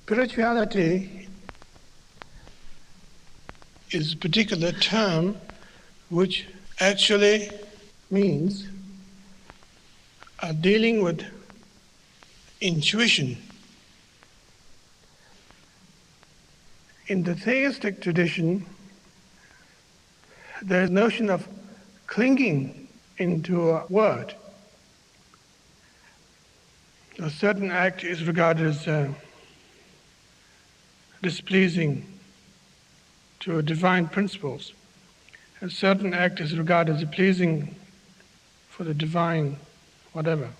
Spirituality is a particular term which actually means dealing with intuition. In the theistic tradition, there is a notion of clinging into a word. A certain act is regarded as displeasing to divine principles. A certain act is regarded as pleasing for the divine whatever.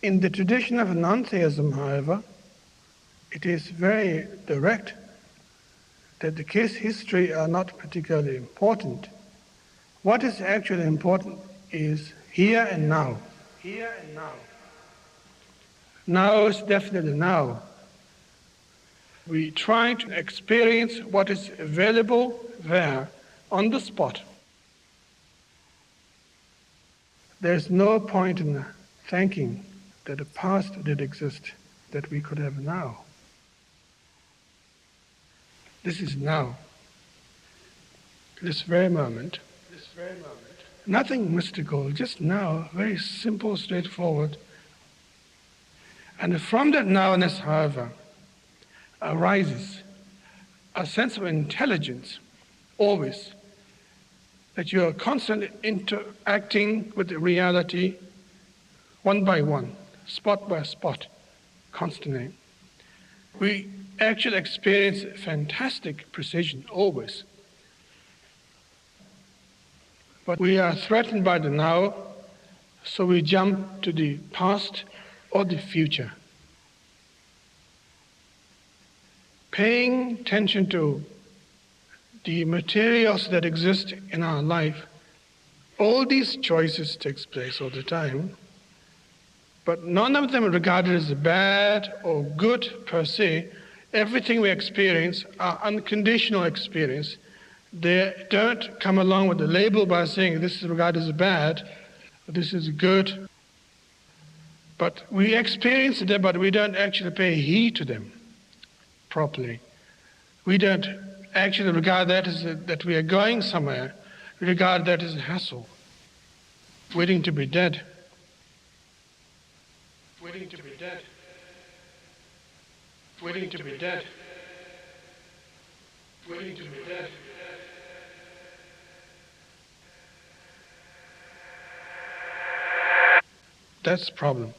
In the tradition of non-theism, however, it is very direct that the case history are not particularly important. What is actually important is here and now. Here and now. Now is definitely now. We try to experience what is available there on the spot. There's no point in thinking that the past did exist that we could have now. This is now. This very moment. Nothing mystical, just now, very simple, straightforward. And from that nowness, however, arises a sense of intelligence, always, that you are constantly interacting with the reality one by one, spot by spot, constantly. We actually experience fantastic precision, always. But we are threatened by the now, so we jump to the past or the future. Paying attention to the materials that exist in our life, all these choices take place all the time, but none of them are regarded as bad or good per se. Everything we experience are unconditional experience. They don't come along with a label by saying this is regarded as bad, or this is good. But we experience them, but we don't actually pay heed to them properly. We don't actually regard that as that we are going somewhere. We regard that as a hassle, waiting to be dead. Waiting to be dead. Waiting to be dead. Waiting to be dead. That's the problem.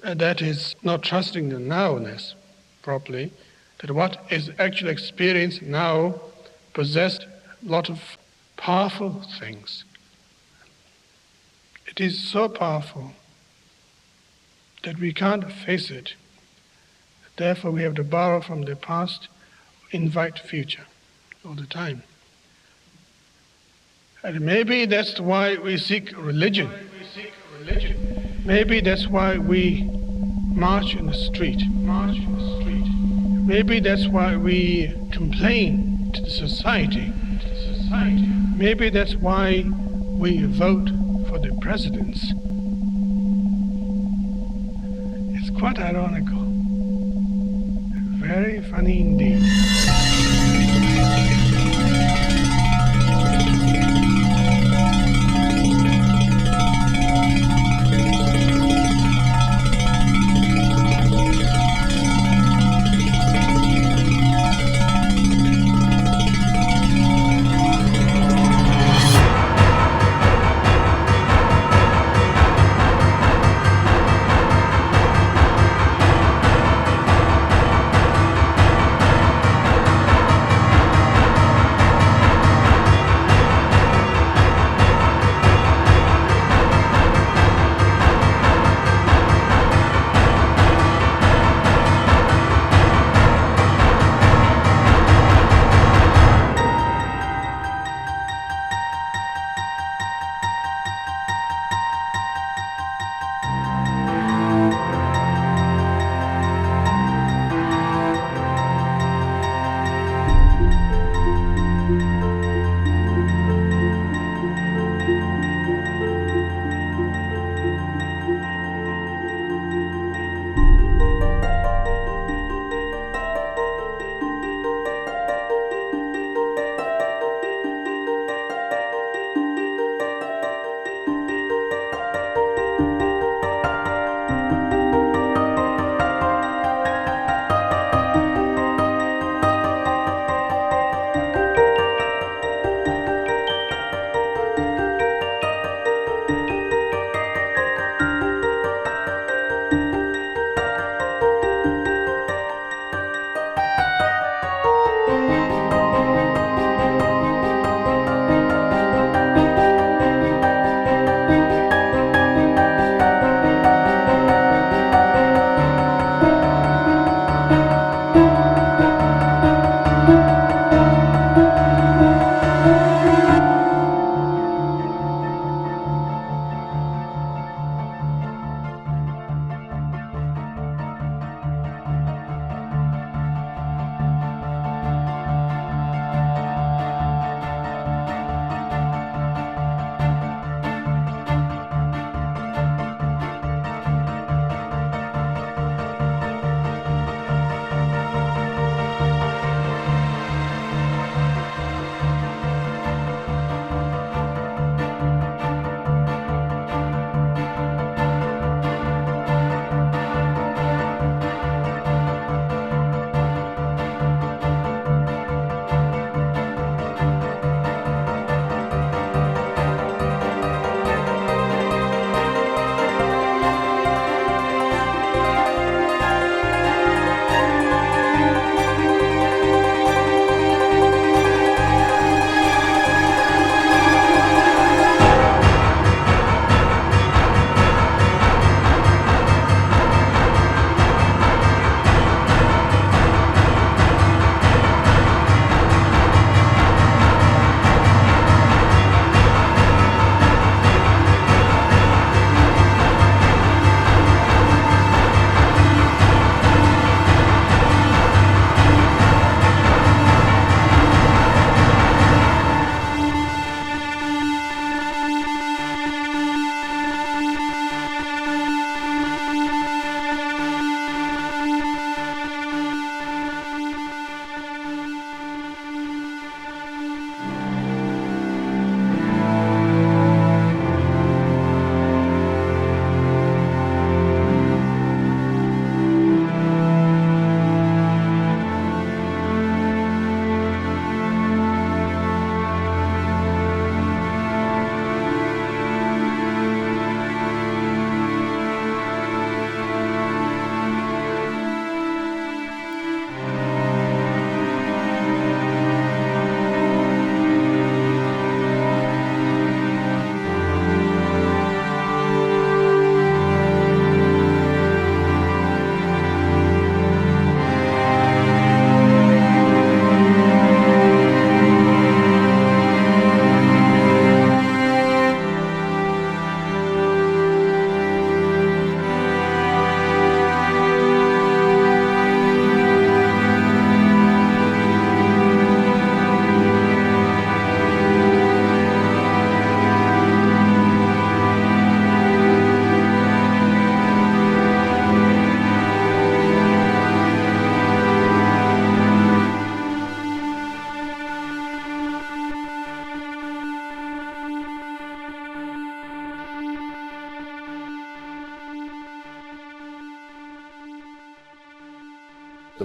And that is not trusting the nowness properly, that what is actually experienced now possessed a lot of powerful things. It is so powerful that we can't face it. Therefore, we have to borrow from the past, invite future all the time. And maybe that's why we seek religion. Maybe that's why we march in the street. Maybe that's why we complain to the society. Maybe that's why we vote for the presidents. It's quite ironical. Very funny indeed.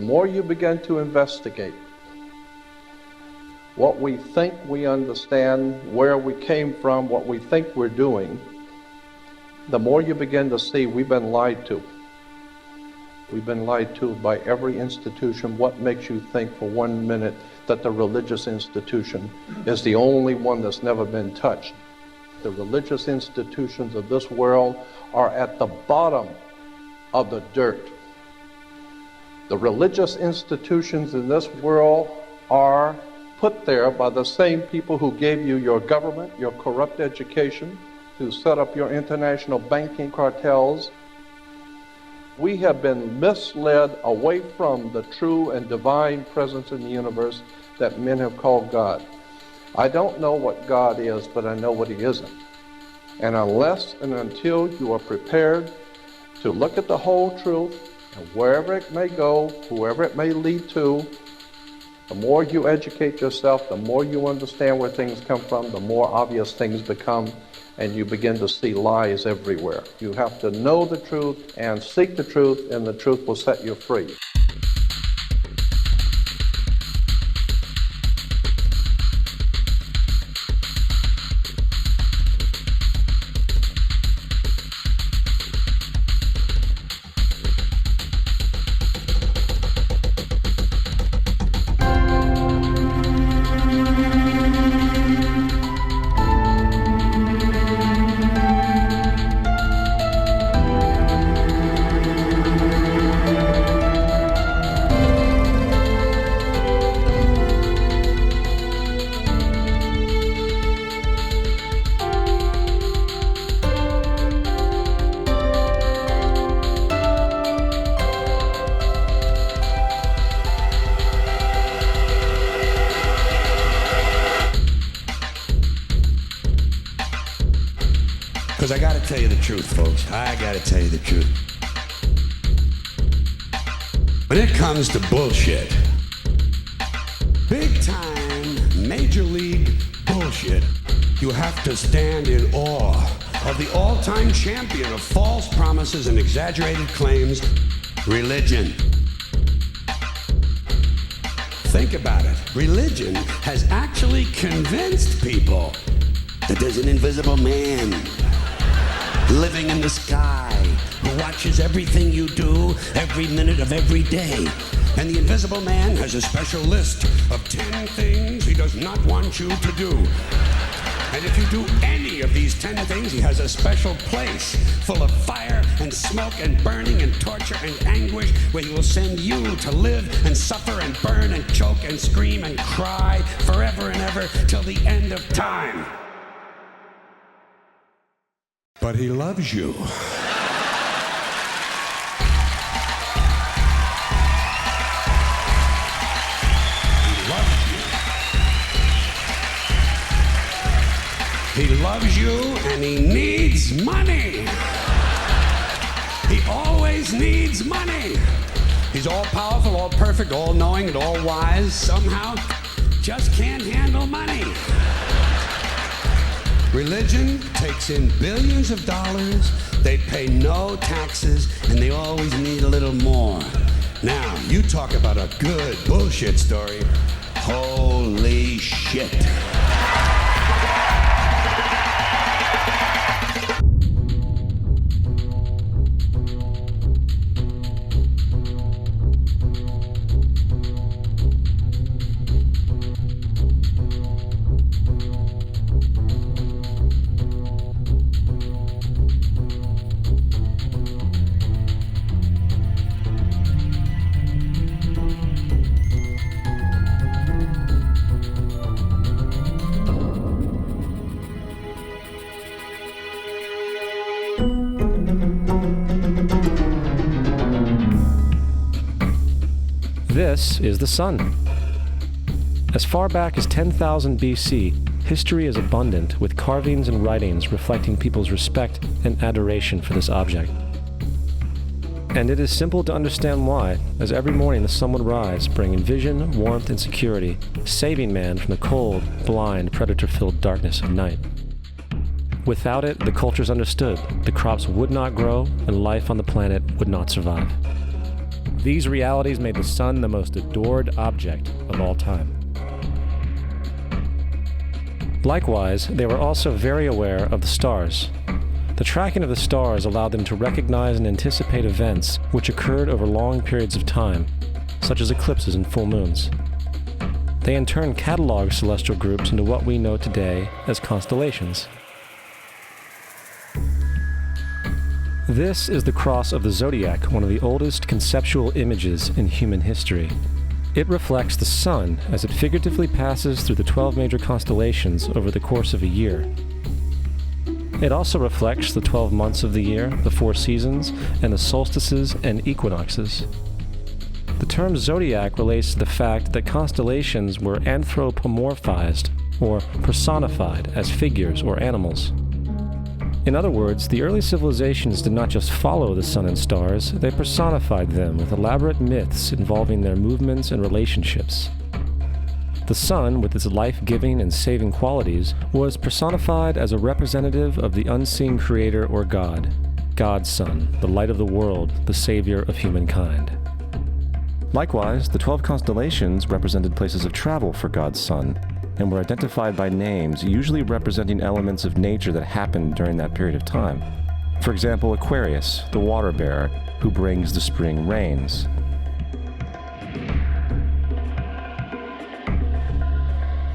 the more you begin to investigate what we think we understand, where we came from, what we think we're doing, the more you begin to see we've been lied to. We've been lied to by every institution. What makes you think for 1 minute that the religious institution is the only one that's never been touched? The religious institutions of this world are at the bottom of the dirt. The religious institutions in this world are put there by the same people who gave you your government, your corrupt education, who set up your international banking cartels. We have been misled away from the true and divine presence in the universe that men have called God. I don't know what God is, but I know what he isn't. And unless and until you are prepared to look at the whole truth, and wherever it may go, whoever it may lead to, the more you educate yourself, the more you understand where things come from, the more obvious things become, and you begin to see lies everywhere. You have to know the truth and seek the truth, and the truth will set you free. Because I gotta tell you the truth, folks. I gotta tell you the truth. When it comes to bullshit, big time, major league bullshit, you have to stand in awe of the all-time champion of false promises and exaggerated claims, religion. Think about it. Religion has actually convinced people that there's an invisible man living in the sky who watches everything you do every minute of every day. And the invisible man has a special list of 10 things he does not want you to do. And if you do any of these 10 things, he has a special place full of fire and smoke and burning and torture and anguish where he will send you to live and suffer and burn and choke and scream and cry forever and ever till the end of time. But he loves you. He loves you and he needs money. He always needs money. He's all powerful, all perfect, all knowing, and all wise. Somehow just can't handle money. Religion takes in billions of dollars, they pay no taxes, and they always need a little more. Now, you talk about a good bullshit story. Holy shit. This is the sun. As far back as 10,000 BC, history is abundant with carvings and writings reflecting people's respect and adoration for this object. And it is simple to understand why, as every morning the sun would rise, bringing vision, warmth, and security, saving man from the cold, blind, predator-filled darkness of night. Without it, the cultures understood the crops would not grow and life on the planet would not survive. These realities made the sun the most adored object of all time. Likewise, they were also very aware of the stars. The tracking of the stars allowed them to recognize and anticipate events which occurred over long periods of time, such as eclipses and full moons. They in turn cataloged celestial groups into what we know today as constellations. This is the cross of the zodiac, one of the oldest conceptual images in human history. It reflects the sun as it figuratively passes through the 12 major constellations over the course of a year. It also reflects the 12 months of the year, the 4 seasons, and the solstices and equinoxes. The term zodiac relates to the fact that constellations were anthropomorphized, or personified, as figures or animals. In other words, the early civilizations did not just follow the sun and stars, they personified them with elaborate myths involving their movements and relationships. The sun, with its life-giving and saving qualities, was personified as a representative of the unseen creator or God, God's Son, the light of the world, the savior of humankind. Likewise, the 12 constellations represented places of travel for God's Son, and were identified by names, usually representing elements of nature that happened during that period of time. For example, Aquarius, the water bearer, who brings the spring rains.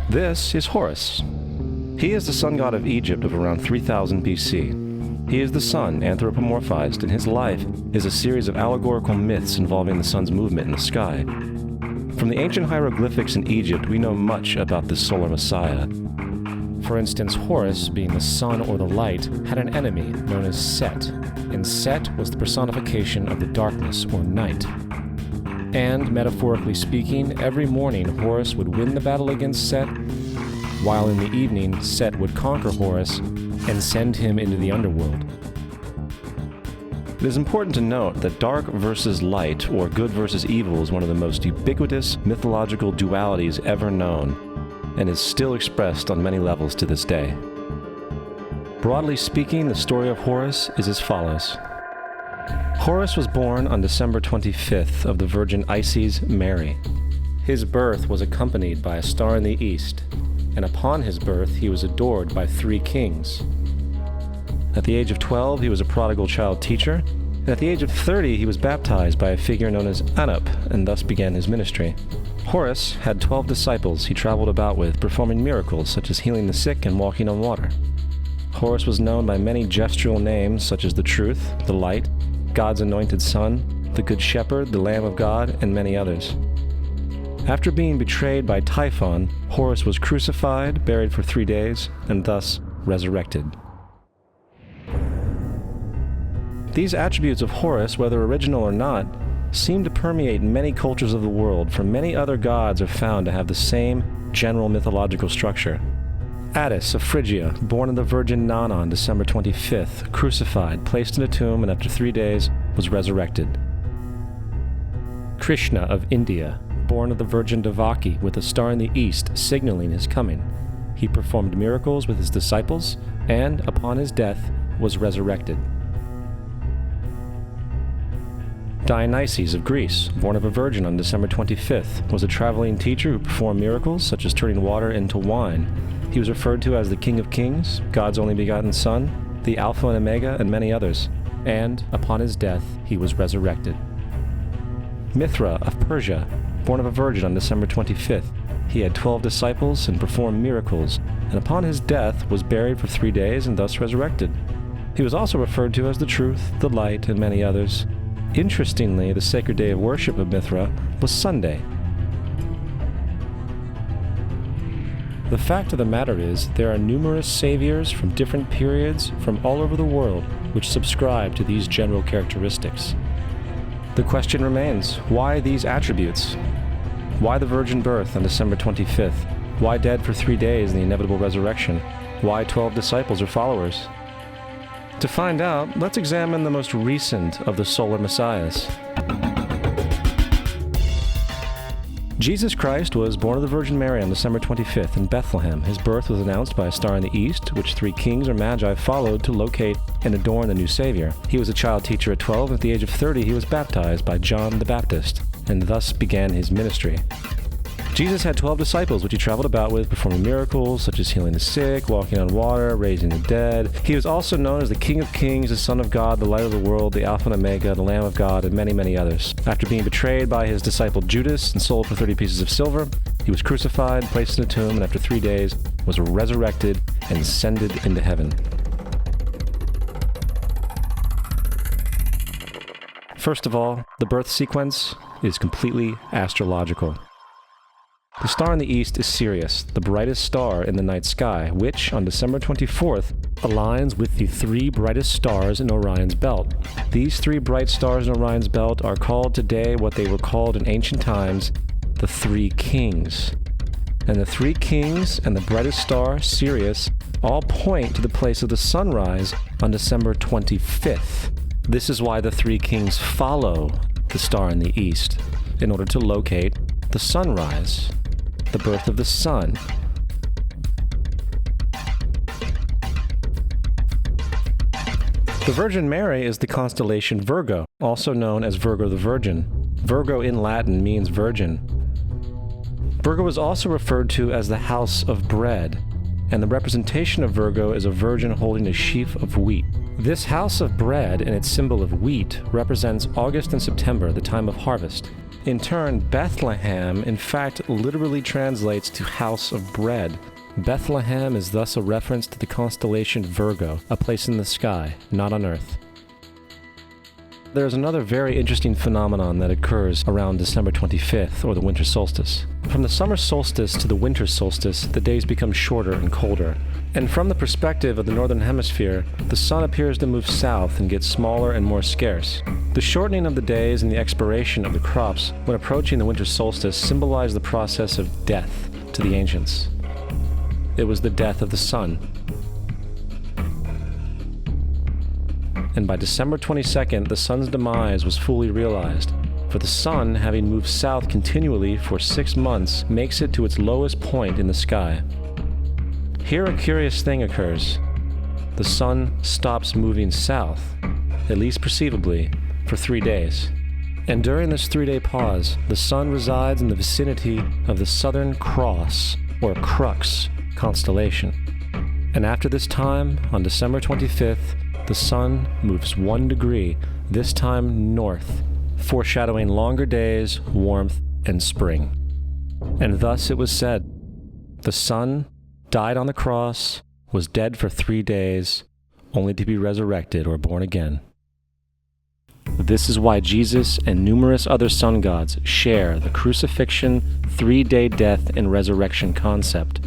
This is Horus. He is the sun god of Egypt of around 3000 BC. He is the sun, anthropomorphized, and his life is a series of allegorical myths involving the sun's movement in the sky. From the ancient hieroglyphics in Egypt, we know much about this solar messiah. For instance, Horus, being the sun or the light, had an enemy known as Set, and Set was the personification of the darkness or night. And, metaphorically speaking, every morning Horus would win the battle against Set, while in the evening Set would conquer Horus and send him into the underworld. It is important to note that dark versus light, or good versus evil, is one of the most ubiquitous mythological dualities ever known, and is still expressed on many levels to this day. Broadly speaking, the story of Horus is as follows. Horus was born on December 25th of the Virgin Isis Mary. His birth was accompanied by a star in the east, and upon his birth he was adored by 3 kings. At the age of 12, he was a prodigal child teacher, and at the age of 30, he was baptized by a figure known as Anup, and thus began his ministry. Horus had 12 disciples he traveled about with, performing miracles such as healing the sick and walking on water. Horus was known by many gestural names such as the Truth, the Light, God's Anointed Son, the Good Shepherd, the Lamb of God, and many others. After being betrayed by Typhon, Horus was crucified, buried for 3 days, and thus resurrected. These attributes of Horus, whether original or not, seem to permeate many cultures of the world, for many other gods are found to have the same general mythological structure. Attis of Phrygia, born of the Virgin Nana on December 25th, crucified, placed in a tomb, and after 3 days was resurrected. Krishna of India, born of the Virgin Devaki, with a star in the east signaling his coming. He performed miracles with his disciples, and, upon his death, was resurrected. Dionysius of Greece, born of a virgin on December 25th, was a traveling teacher who performed miracles such as turning water into wine. He was referred to as the King of Kings, God's only begotten Son, the Alpha and Omega, and many others. And, upon his death, he was resurrected. Mithra of Persia, born of a virgin on December 25th, he had 12 disciples and performed miracles, and upon his death was buried for 3 days and thus resurrected. He was also referred to as the Truth, the Light, and many others. Interestingly, the sacred day of worship of Mithra was Sunday. The fact of the matter is, there are numerous saviors from different periods from all over the world which subscribe to these general characteristics. The question remains, why these attributes? Why the virgin birth on December 25th? Why dead for 3 days in the inevitable resurrection? Why 12 disciples or followers? To find out, let's examine the most recent of the solar messiahs. Jesus Christ was born of the Virgin Mary on December 25th in Bethlehem. His birth was announced by a star in the east, which 3 kings or magi followed to locate and adorn the new Savior. He was a child teacher at 12, and at the age of 30 he was baptized by John the Baptist, and thus began his ministry. Jesus had 12 disciples, which he traveled about with, performing miracles such as healing the sick, walking on water, raising the dead. He was also known as the King of Kings, the Son of God, the Light of the World, the Alpha and Omega, the Lamb of God, and many, many others. After being betrayed by his disciple Judas and sold for 30 pieces of silver, he was crucified, placed in a tomb, and after 3 days was resurrected and ascended into heaven. First of all, the birth sequence is completely astrological. The star in the east is Sirius, the brightest star in the night sky, which, on December 24th, aligns with the 3 brightest stars in Orion's belt. These 3 bright stars in Orion's belt are called today what they were called in ancient times, the 3 kings. And the 3 kings and the brightest star, Sirius, all point to the place of the sunrise on December 25th. This is why the 3 kings follow the star in the east, in order to locate the sunrise, the birth of the sun. The Virgin Mary is the constellation Virgo, also known as Virgo the Virgin. Virgo in Latin means virgin. Virgo is also referred to as the house of bread, and the representation of Virgo is a virgin holding a sheaf of wheat. This house of bread and its symbol of wheat represents August and September, the time of harvest. In turn, Bethlehem, in fact, literally translates to house of bread. Bethlehem is thus a reference to the constellation Virgo, a place in the sky, not on Earth. There's another very interesting phenomenon that occurs around December 25th, or the winter solstice. From the summer solstice to the winter solstice, the days become shorter and colder. And from the perspective of the northern hemisphere, the sun appears to move south and get smaller and more scarce. The shortening of the days and the expiration of the crops when approaching the winter solstice symbolize the process of death to the ancients. It was the death of the sun. And by December 22nd, the sun's demise was fully realized, for the sun, having moved south continually for 6 months, makes it to its lowest point in the sky. Here a curious thing occurs. The sun stops moving south, at least perceivably, for 3 days. And during this 3-day pause, the sun resides in the vicinity of the Southern Cross, or Crux, constellation. And after this time, on December 25th, the sun moves 1 degree, this time north, foreshadowing longer days, warmth, and spring. And thus it was said, the sun died on the cross, was dead for 3 days, only to be resurrected or born again. This is why Jesus and numerous other sun gods share the crucifixion, 3-day death, and resurrection concept.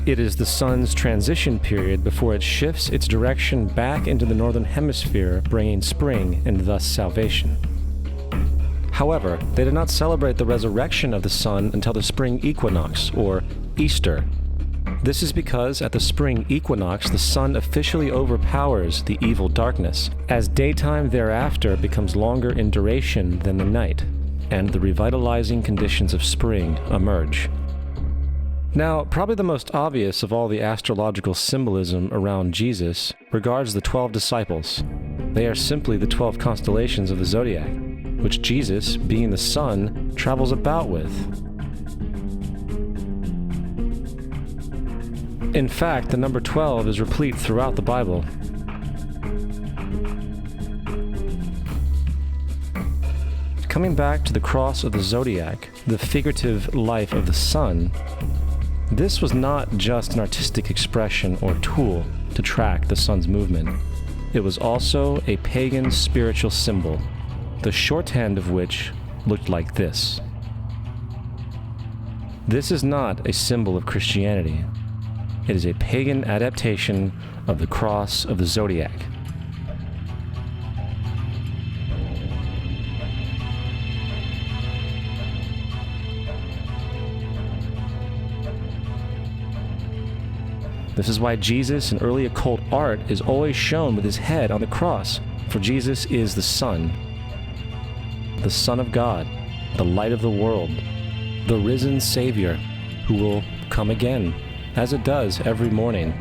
It is the sun's transition period before it shifts its direction back into the northern hemisphere, bringing spring and thus salvation. However, they did not celebrate the resurrection of the sun until the spring equinox, or Easter. This is because at the spring equinox, the sun officially overpowers the evil darkness, as daytime thereafter becomes longer in duration than the night, and the revitalizing conditions of spring emerge. Now, probably the most obvious of all the astrological symbolism around Jesus regards the 12 disciples. They are simply the 12 constellations of the zodiac, which Jesus, being the sun, travels about with. In fact, the number 12 is replete throughout the Bible. Coming back to the cross of the zodiac, the figurative life of the sun, this was not just an artistic expression or tool to track the sun's movement. It was also a pagan spiritual symbol, the shorthand of which looked like this. This is not a symbol of Christianity. It is a pagan adaptation of the cross of the zodiac. This is why Jesus in early occult art is always shown with his head on the cross, for Jesus is the Son of God, the light of the world. the risen Savior, who will come again, as it does every morning.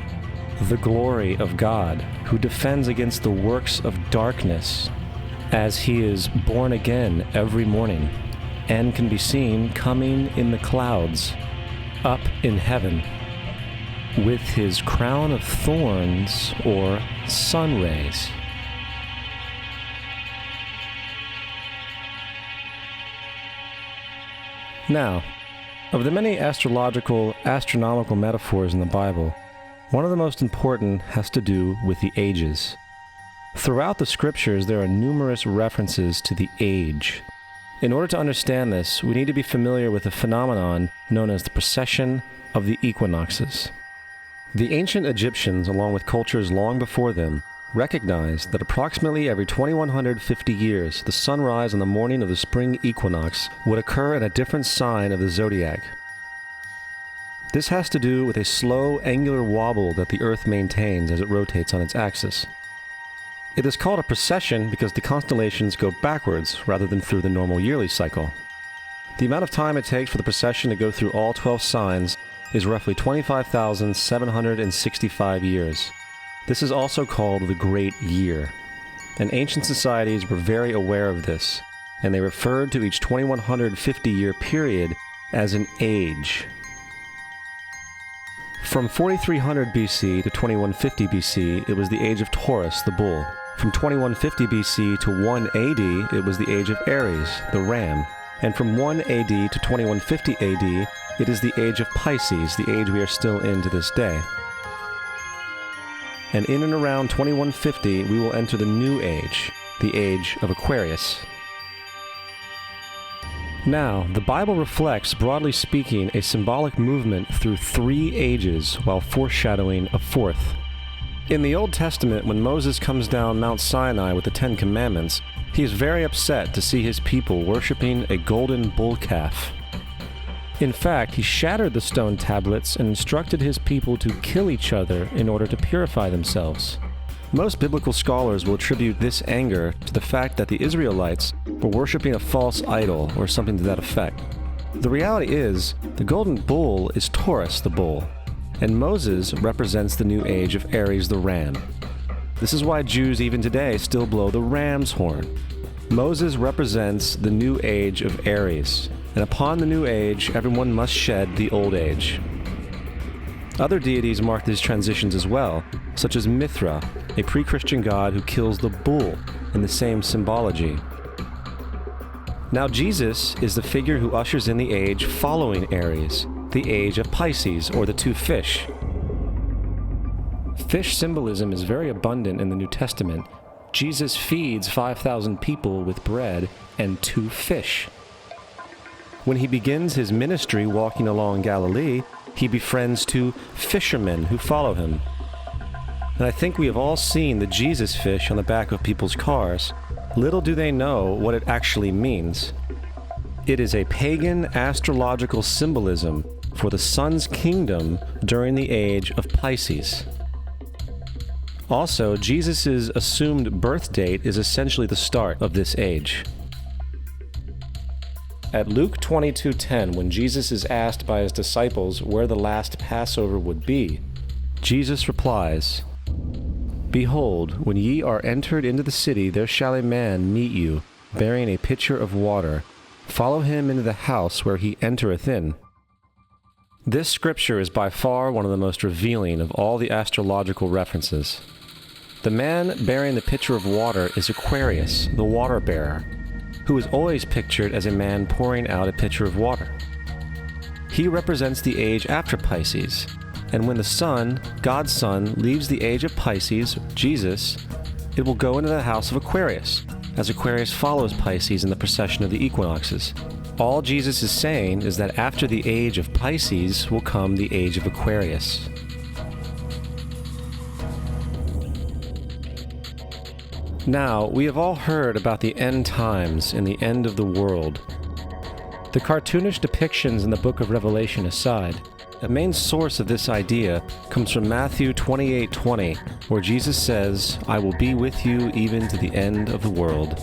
The glory of God, who defends against the works of darkness, as he is born again every morning, and can be seen coming in the clouds, up in heaven, with his crown of thorns or sun rays. Now, of the many astronomical metaphors in the Bible, one of the most important has to do with the ages. Throughout the scriptures, there are numerous references to the age. In order to understand this, we need to be familiar with a phenomenon known as the precession of the equinoxes. The ancient Egyptians, along with cultures long before them, recognized that approximately every 2150 years, the sunrise on the morning of the spring equinox would occur in a different sign of the zodiac. This has to do with a slow, angular wobble that the Earth maintains as it rotates on its axis. It is called a precession because the constellations go backwards rather than through the normal yearly cycle. The amount of time it takes for the precession to go through all 12 signs is roughly 25,765 years. This is also called the Great Year. And ancient societies were very aware of this, and they referred to each 2150-year period as an age. From 4300 BC to 2150 BC, it was the age of Taurus, the bull. From 2150 BC to 1 AD, it was the age of Aries, the ram. And from 1 AD to 2150 AD, it is the age of Pisces, the age we are still in to this day. And in and around 2150, we will enter the new age, the age of Aquarius. Now, the Bible reflects, broadly speaking, a symbolic movement through 3 ages while foreshadowing a 4th. In the Old Testament, when Moses comes down Mount Sinai with the 10 Commandments, he is very upset to see his people worshiping a golden bull calf. In fact, he shattered the stone tablets and instructed his people to kill each other in order to purify themselves. Most biblical scholars will attribute this anger to the fact that the Israelites were worshiping a false idol or something to that effect. The reality is, the golden bull is Taurus the bull, and Moses represents the new age of Aries the ram. This is why Jews even today still blow the ram's horn. Moses represents the new age of Aries, and upon the new age, everyone must shed the old age. Other deities mark these transitions as well, such as Mithra, a pre-Christian god who kills the bull in the same symbology. Now Jesus is the figure who ushers in the age following Aries, the age of Pisces, or the 2 fish. Fish symbolism is very abundant in the New Testament. Jesus feeds 5,000 people with bread and 2 fish. When he begins his ministry walking along Galilee, he befriends 2 fishermen who follow him. And I think we have all seen the Jesus fish on the back of people's cars. Little do they know what it actually means. It is a pagan astrological symbolism for the sun's kingdom during the age of Pisces. Also, Jesus' assumed birth date is essentially the start of this age. At Luke 22:10, when Jesus is asked by his disciples where the last Passover would be, Jesus replies, "Behold, when ye are entered into the city, there shall a man meet you, bearing a pitcher of water. Follow him into the house where he entereth in." This scripture is by far one of the most revealing of all the astrological references. The man bearing the pitcher of water is Aquarius, the water bearer, who is always pictured as a man pouring out a pitcher of water. He represents the age after Pisces, and when the sun, God's Son, leaves the age of Pisces, Jesus, it will go into the house of Aquarius, as Aquarius follows Pisces in the precession of the equinoxes. All Jesus is saying is that after the age of Pisces will come the age of Aquarius. Now, we have all heard about the end times and the end of the world. The cartoonish depictions in the book of Revelation aside, the main source of this idea comes from Matthew 28:20, where Jesus says, "I will be with you even to the end of the world."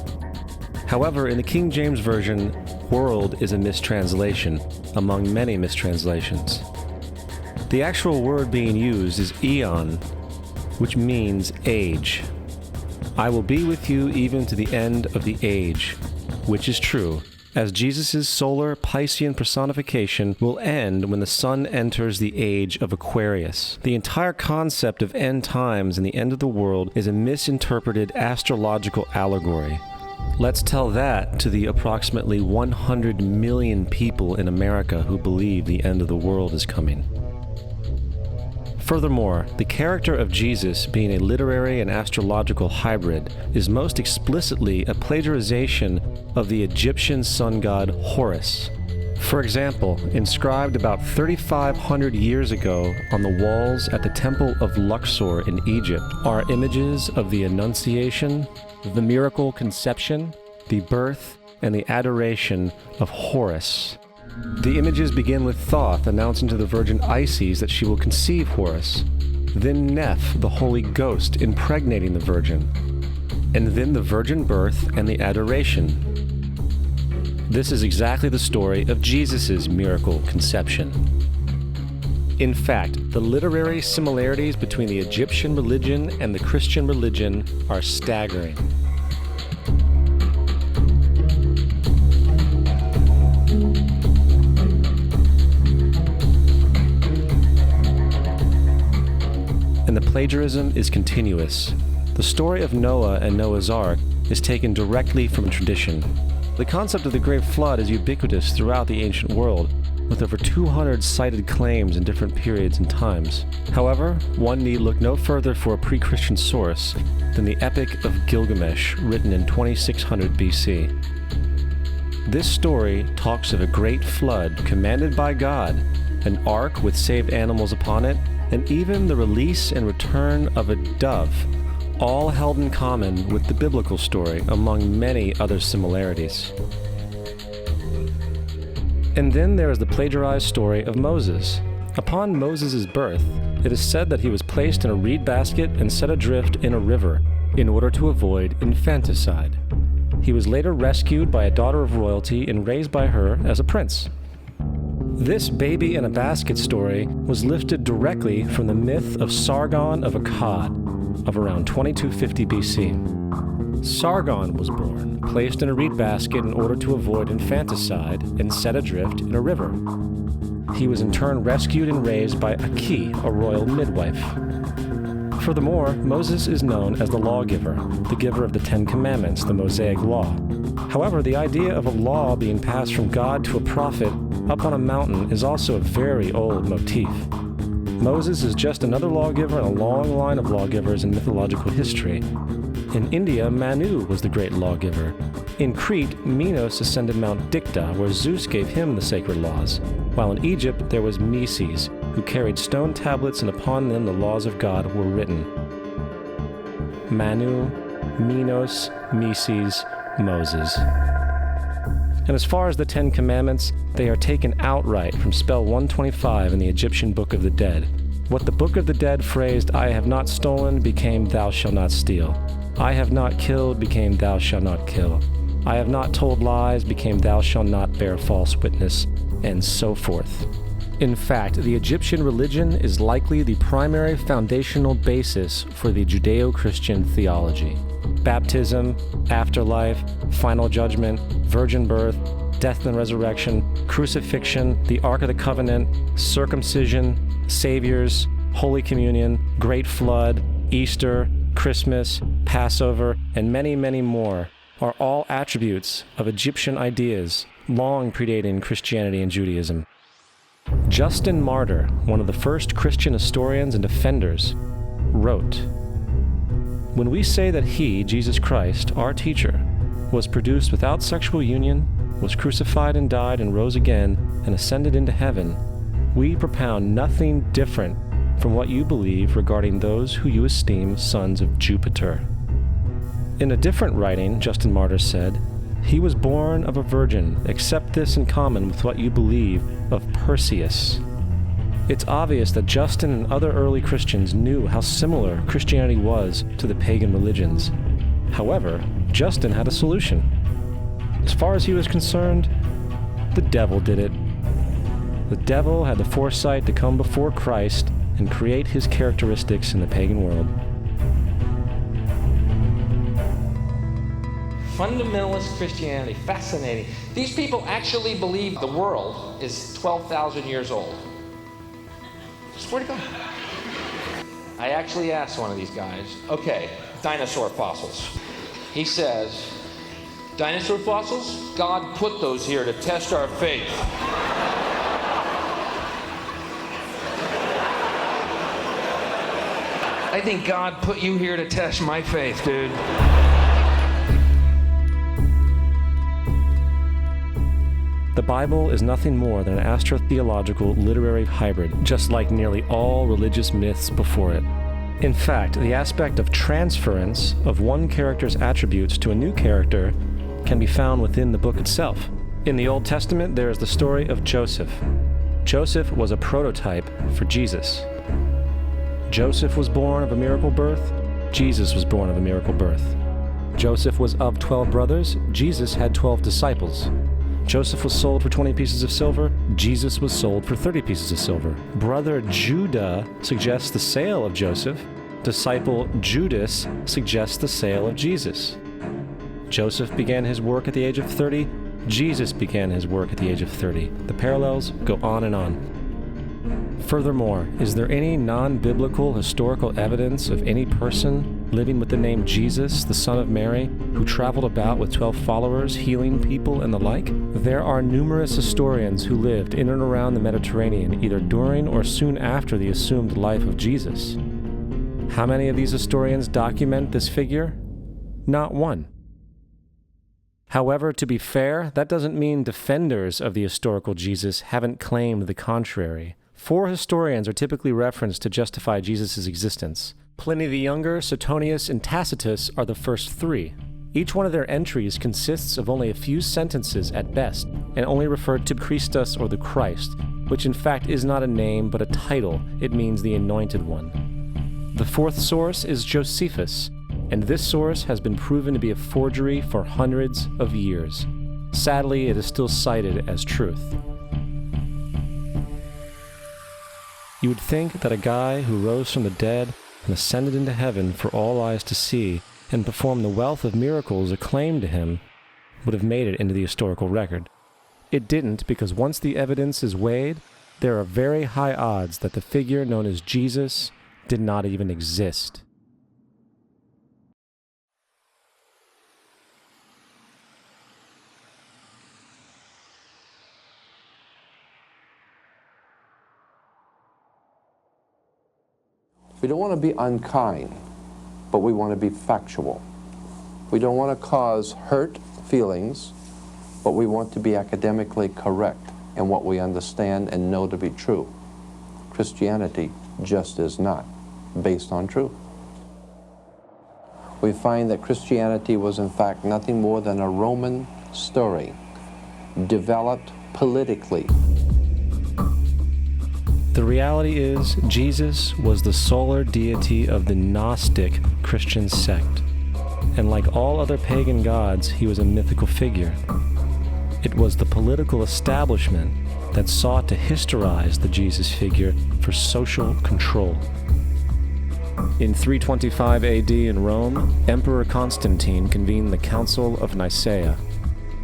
However, in the King James Version, world is a mistranslation among many mistranslations. The actual word being used is eon, which means age. I will be with you even to the end of the age, which is true, as Jesus' solar Piscean personification will end when the sun enters the age of Aquarius. The entire concept of end times and the end of the world is a misinterpreted astrological allegory. Let's tell that to the approximately 100 million people in America who believe the end of the world is coming. Furthermore, the character of Jesus being a literary and astrological hybrid is most explicitly a plagiarization of the Egyptian sun god Horus. For example, inscribed about 3,500 years ago on the walls at the Temple of Luxor in Egypt are images of the Annunciation, the miracle conception, the birth, and the adoration of Horus. The images begin with Thoth announcing to the Virgin Isis that she will conceive Horus, then Neph, the Holy Ghost, impregnating the Virgin, and then the virgin birth and the adoration. This is exactly the story of Jesus' miracle conception. In fact, the literary similarities between the Egyptian religion and the Christian religion are staggering. And the plagiarism is continuous. The story of Noah and Noah's Ark is taken directly from tradition. The concept of the Great Flood is ubiquitous throughout the ancient world, with over 200 cited claims in different periods and times. However, one need look no further for a pre-Christian source than the Epic of Gilgamesh, written in 2600 BC. This story talks of a great flood commanded by God, an ark with saved animals upon it, and even the release and return of a dove, all held in common with the biblical story, among many other similarities. And then there is the plagiarized story of Moses. Upon Moses' birth, it is said that he was placed in a reed basket and set adrift in a river in order to avoid infanticide. He was later rescued by a daughter of royalty and raised by her as a prince. This baby in a basket story was lifted directly from the myth of Sargon of Akkad of around 2250 BC. Sargon was born, placed in a reed basket in order to avoid infanticide, and set adrift in a river. He was in turn rescued and raised by Aki, a royal midwife. Furthermore, Moses is known as the lawgiver, the giver of the Ten Commandments, the Mosaic Law. However, the idea of a law being passed from God to a prophet up on a mountain is also a very old motif. Moses is just another lawgiver in a long line of lawgivers in mythological history. In India, Manu was the great lawgiver. In Crete, Minos ascended Mount Dicta, where Zeus gave him the sacred laws, while in Egypt there was Meses, who carried stone tablets and upon them the laws of God were written. Manu, Minos, Meses, Moses. And as far as the Ten Commandments, they are taken outright from spell 125 in the Egyptian Book of the Dead. What the Book of the Dead phrased, "I have not stolen," became "Thou shalt not steal." "I have not killed," became "Thou shalt not kill." "I have not told lies," became "Thou shalt not bear false witness," and so forth. In fact, the Egyptian religion is likely the primary foundational basis for the Judeo-Christian theology. Baptism, afterlife, final judgment, virgin birth, death and resurrection, crucifixion, the Ark of the Covenant, circumcision, saviors, Holy Communion, Great Flood, Easter, Christmas, Passover, and many, many more are all attributes of Egyptian ideas long predating Christianity and Judaism. Justin Martyr, one of the first Christian historians and defenders, wrote, "When we say that he, Jesus Christ, our teacher, was produced without sexual union, was crucified and died and rose again and ascended into heaven, we propound nothing different from what you believe regarding those who you esteem sons of Jupiter." In a different writing, Justin Martyr said, "He was born of a virgin, accept this in common with what you believe of Perseus." It's obvious that Justin and other early Christians knew how similar Christianity was to the pagan religions. However, Justin had a solution. As far as he was concerned, the devil did it. The devil had the foresight to come before Christ and create his characteristics in the pagan world. Fundamentalist Christianity, fascinating. These people actually believe the world is 12,000 years old. Swear to God. I actually asked one of these guys, okay, dinosaur fossils. He says, dinosaur fossils? God put those here to test our faith. I think God put you here to test my faith, dude. The Bible is nothing more than an astrotheological literary hybrid, just like nearly all religious myths before it. In fact, the aspect of transference of one character's attributes to a new character can be found within the book itself. In the Old Testament, there is the story of Joseph. Joseph was a prototype for Jesus. Joseph was born of a miracle birth. Jesus was born of a miracle birth. Joseph was of 12 brothers. Jesus had 12 disciples. Joseph was sold for 20 pieces of silver. Jesus was sold for 30 pieces of silver. Brother Judah suggests the sale of Joseph. Disciple Judas suggests the sale of Jesus. Joseph began his work at the age of 30. Jesus began his work at the age of 30. The parallels go on and on. Furthermore, is there any non-biblical historical evidence of any person living with the name Jesus, the son of Mary, who traveled about with 12 followers, healing people and the like? There are numerous historians who lived in and around the Mediterranean, either during or soon after the assumed life of Jesus. How many of these historians document this figure? Not one. However, to be fair, that doesn't mean defenders of the historical Jesus haven't claimed the contrary. 4 historians are typically referenced to justify Jesus' existence. Pliny the Younger, Suetonius, and Tacitus are the first 3. Each one of their entries consists of only a few sentences at best, and only referred to Christus or the Christ, which in fact is not a name but a title. It means the anointed one. The 4th source is Josephus, and this source has been proven to be a forgery for hundreds of years. Sadly, it is still cited as truth. You would think that a guy who rose from the dead and ascended into heaven for all eyes to see and performed the wealth of miracles acclaimed to him would have made it into the historical record. It didn't, because once the evidence is weighed, there are very high odds that the figure known as Jesus did not even exist. We don't want to be unkind, but we want to be factual. We don't want to cause hurt feelings, but we want to be academically correct in what we understand and know to be true. Christianity just is not based on truth. We find that Christianity was in fact nothing more than a Roman story, developed politically. The reality is, Jesus was the solar deity of the Gnostic Christian sect, and like all other pagan gods, he was a mythical figure. It was the political establishment that sought to historize the Jesus figure for social control. In 325 AD in Rome, Emperor Constantine convened the Council of Nicaea.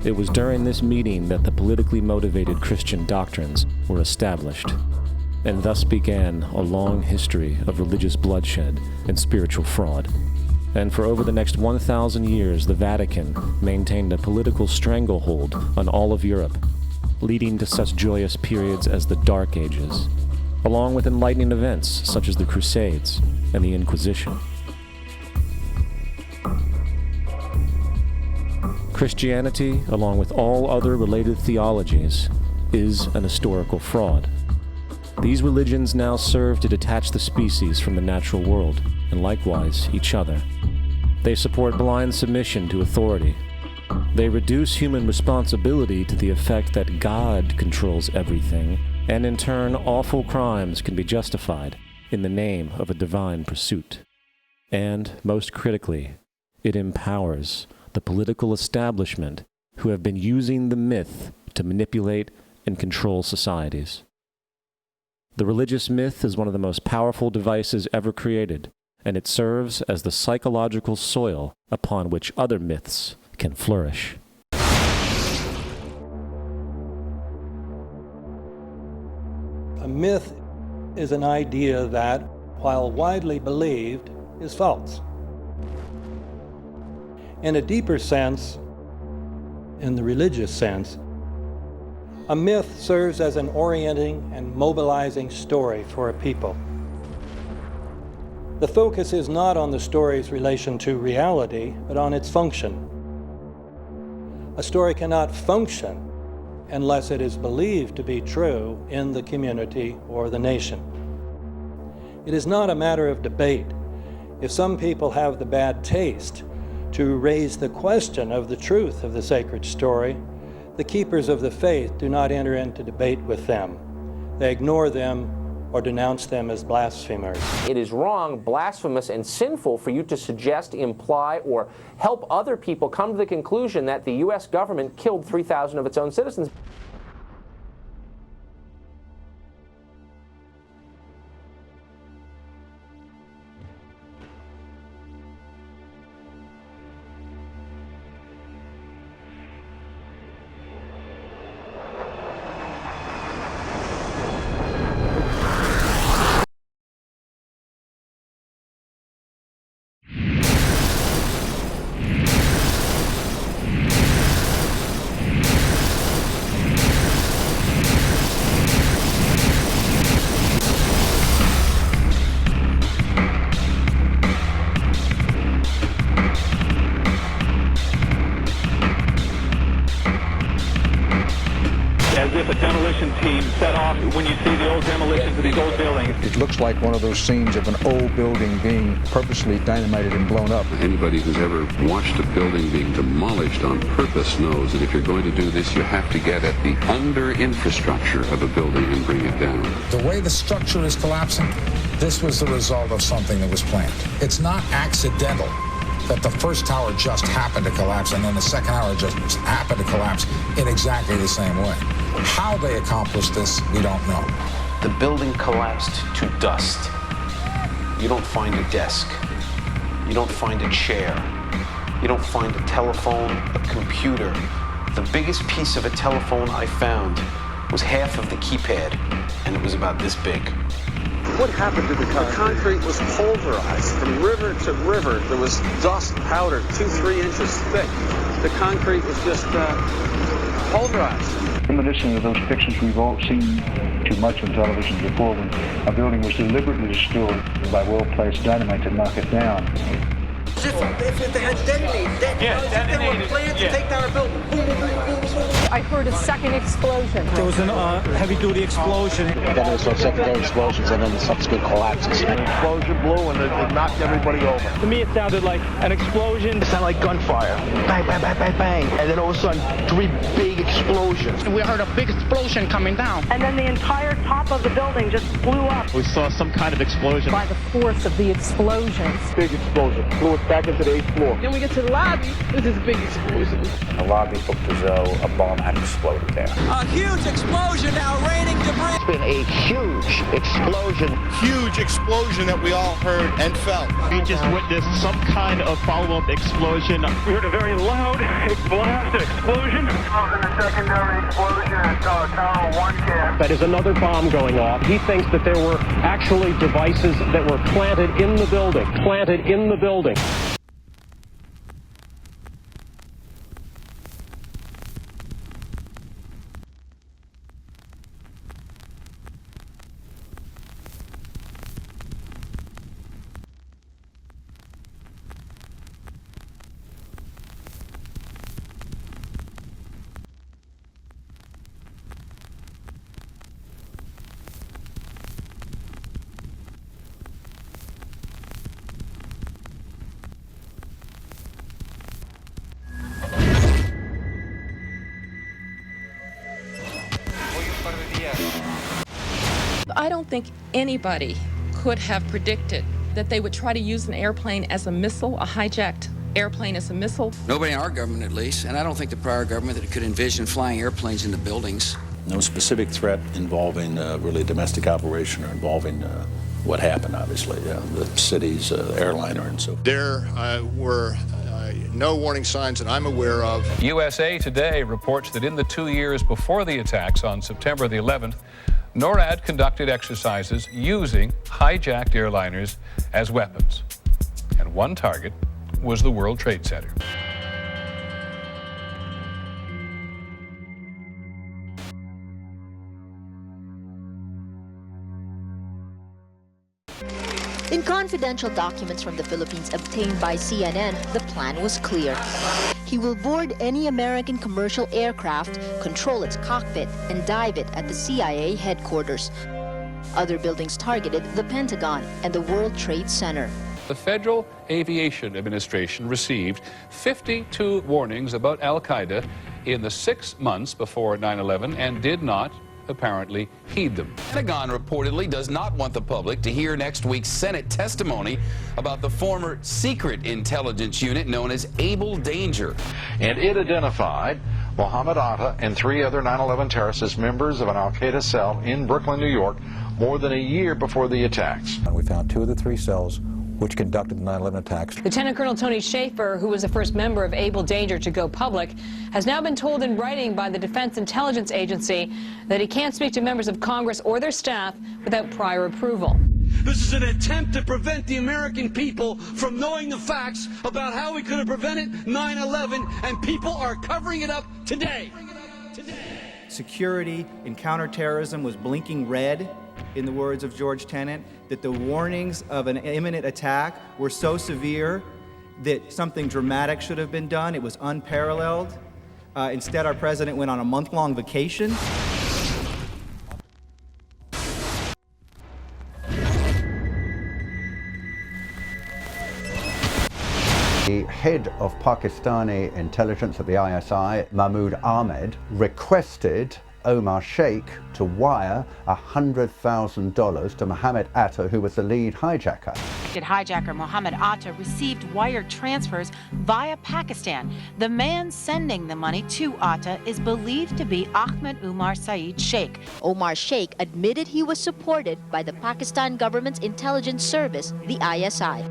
It was during this meeting that the politically motivated Christian doctrines were established. And thus began a long history of religious bloodshed and spiritual fraud. And for over the next 1,000 years, the Vatican maintained a political stranglehold on all of Europe, leading to such joyous periods as the Dark Ages, along with enlightening events such as the Crusades and the Inquisition. Christianity, along with all other related theologies, is an historical fraud. These religions now serve to detach the species from the natural world, and likewise each other. They support blind submission to authority. They reduce human responsibility to the effect that God controls everything, and in turn awful crimes can be justified in the name of a divine pursuit. And, most critically, it empowers the political establishment who who have been using the myth to manipulate and control societies. The religious myth is one of the most powerful devices ever created, and it serves as the psychological soil upon which other myths can flourish. A myth is an idea that, while widely believed, is false. In a deeper sense, in the religious sense, a myth serves as an orienting and mobilizing story for a people. The focus is not on the story's relation to reality, but on its function. A story cannot function unless it is believed to be true in the community or the nation. It is not a matter of debate. If some people have the bad taste to raise the question of the truth of the sacred story, the keepers of the faith do not enter into debate with them. They ignore them or denounce them as blasphemers. It is wrong, blasphemous, and sinful for you to suggest, imply, or help other people come to the conclusion that the U.S. government killed 3,000 of its own citizens. As if a demolition team set off when you see the old demolitions of these old buildings. It looks like one of those scenes of an old building being purposely dynamited and blown up. Anybody who's ever watched a building being demolished on purpose knows that if you're going to do this, you have to get at the under-infrastructure of a building and bring it down. The way the structure is collapsing, this was the result of something that was planned. It's not accidental that the first tower just happened to collapse and then the second tower just happened to collapse in exactly the same way. How they accomplished this, we don't know. The building collapsed to dust. You don't find a desk. You don't find a chair. You don't find a telephone, a computer. The biggest piece of a telephone I found was half of the keypad, and it was about this big. What happened to the concrete? The concrete was pulverized from river to river. There was dust, powder, 2-3 inches thick. The concrete was just pulverized. Reminiscent of those pictures we've all seen too much on television before, when a building was deliberately destroyed by well-placed dynamite to knock it down. If they had detonated, they were planned to take down a building. I heard a second explosion. There was a heavy-duty explosion. Then there was some secondary explosions and then the subsequent collapses. An explosion blew and it knocked everybody over. To me, it sounded like an explosion. It sounded like gunfire. Bang, bang, bang, bang, bang. And then all of a sudden, 3 big explosions. We heard a big explosion coming down. And then the entire top of the building just blew up. We saw some kind of explosion. By the force of the explosions. Big explosion. Blew us back into the 8th floor. Then we get to the lobby. This is a big explosion. The lobby looked as though a bomb had exploded there. A huge explosion now, raining debris. It's been a huge explosion. Huge explosion that we all heard and felt. We just witnessed some kind of follow-up explosion. We heard a very loud blast explosion. The secondary explosion at Tower 1 camp. That is another bomb going off. He thinks that there were actually devices that were planted in the building. Planted in the building. I don't think anybody could have predicted that they would try to use an airplane as a missile, a hijacked airplane as a missile. Nobody in our government, at least, and I don't think the prior government that could envision flying airplanes into buildings. No specific threat involving really domestic operation or involving what happened, obviously, the city's airliner and so forth. There were no warning signs that I'm aware of. USA Today reports that in the 2 years before the attacks on September the 11th, NORAD conducted exercises using hijacked airliners as weapons. And one target was the World Trade Center. In confidential documents from the Philippines obtained by CNN, the plan was clear. He will board any American commercial aircraft, control its cockpit, and dive it at the CIA headquarters. Other buildings targeted the Pentagon and the World Trade Center. The Federal Aviation Administration received 52 warnings about Al-Qaeda in the 6 months before 9/11 and did not apparently heed them. The Pentagon reportedly does not want the public to hear next week's Senate testimony about the former secret intelligence unit known as Able Danger. And it identified Mohammed Atta and 3 other 9/11 terrorists as members of an al-Qaeda cell in Brooklyn, New York, more than a year before the attacks. And we found 2 of the 3 cells which conducted the 9/11 attacks. Lieutenant Colonel Tony Schaefer, who was the first member of Able Danger to go public, has now been told in writing by the Defense Intelligence Agency that he can't speak to members of Congress or their staff without prior approval. This is an attempt to prevent the American people from knowing the facts about how we could have prevented 9/11, and people are covering it up today. Security and counterterrorism was blinking red, in the words of George Tenet, that the warnings of an imminent attack were so severe that something dramatic should have been done. It was unparalleled. Instead, our president went on a month-long vacation. The head of Pakistani intelligence at the ISI, Mahmoud Ahmed, requested Omar Sheikh to wire $100,000 to Mohammed Atta, who was the lead hijacker. Hijacker Mohammed Atta received wire transfers via Pakistan. The man sending the money to Atta is believed to be Ahmed Umar Saeed Sheikh. Omar Sheikh admitted he was supported by the Pakistan government's intelligence service, the ISI.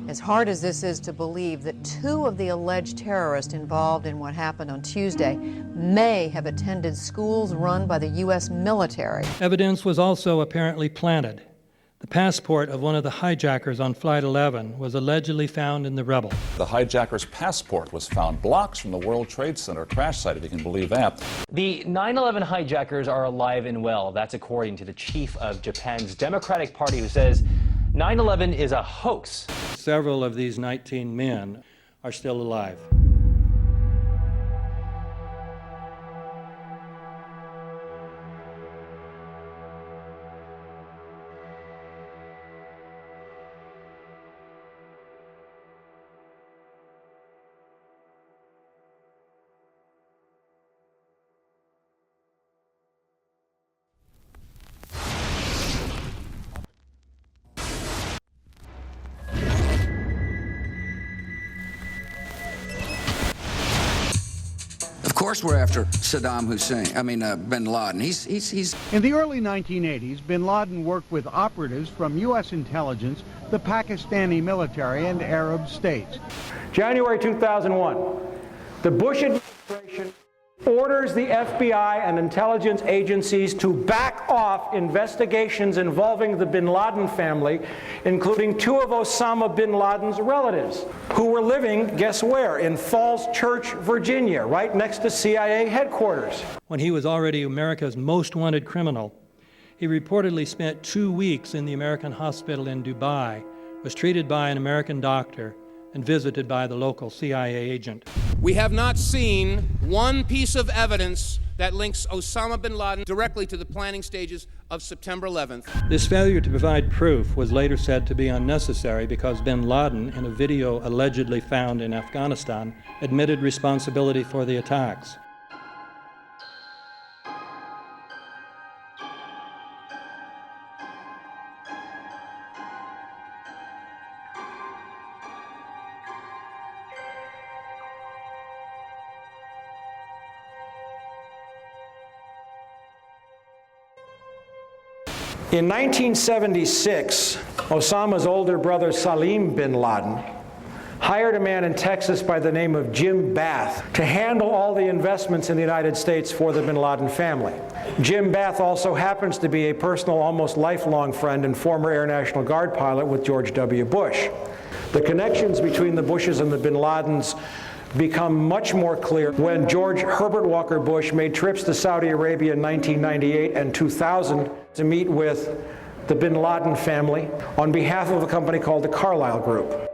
As hard as this is to believe that 2 of the alleged terrorists involved in what happened on Tuesday may have attended schools run by the U.S. military. Evidence was also apparently planted. The passport of one of the hijackers on Flight 11 was allegedly found in the rubble. The hijacker's passport was found blocks from the World Trade Center crash site, if you can believe that. The 9/11 hijackers are alive and well. That's according to the chief of Japan's Democratic Party, who says 9/11 is a hoax. Several of these 19 men are still alive. Of course we're after Saddam Hussein, bin Laden. He's In the early 1980s, bin Laden worked with operatives from U.S. intelligence, the Pakistani military, and Arab states. January 2001, the Bush administration orders the FBI and intelligence agencies to back off investigations involving the bin Laden family, including 2 of Osama bin Laden's relatives, who were living, guess where, in Falls Church, Virginia, right next to CIA headquarters. When he was already America's most wanted criminal, he reportedly spent 2 weeks in the American hospital in Dubai, was treated by an American doctor, and visited by the local CIA agent. We have not seen one piece of evidence that links Osama bin Laden directly to the planning stages of September 11th. This failure to provide proof was later said to be unnecessary because bin Laden, in a video allegedly found in Afghanistan, admitted responsibility for the attacks. In 1976, Osama's older brother Salim bin Laden hired a man in Texas by the name of Jim Bath to handle all the investments in the United States for the bin Laden family. Jim Bath also happens to be a personal, almost lifelong friend and former Air National Guard pilot with George W. Bush. The connections between the Bushes and the bin Ladens become much more clear when George Herbert Walker Bush made trips to Saudi Arabia in 1998 and 2000 to meet with the bin Laden family on behalf of a company called the Carlyle Group.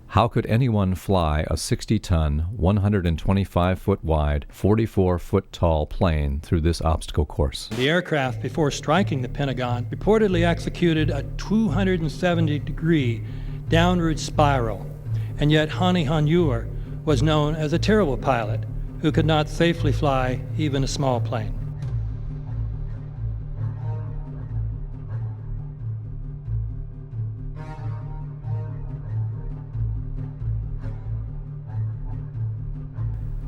How could anyone fly a 60-ton, 125-foot wide, 44-foot tall plane through this obstacle course? The aircraft, before striking the Pentagon, reportedly executed a 270-degree downward spiral, and yet Hani Hanjour was known as a terrible pilot who could not safely fly even a small plane.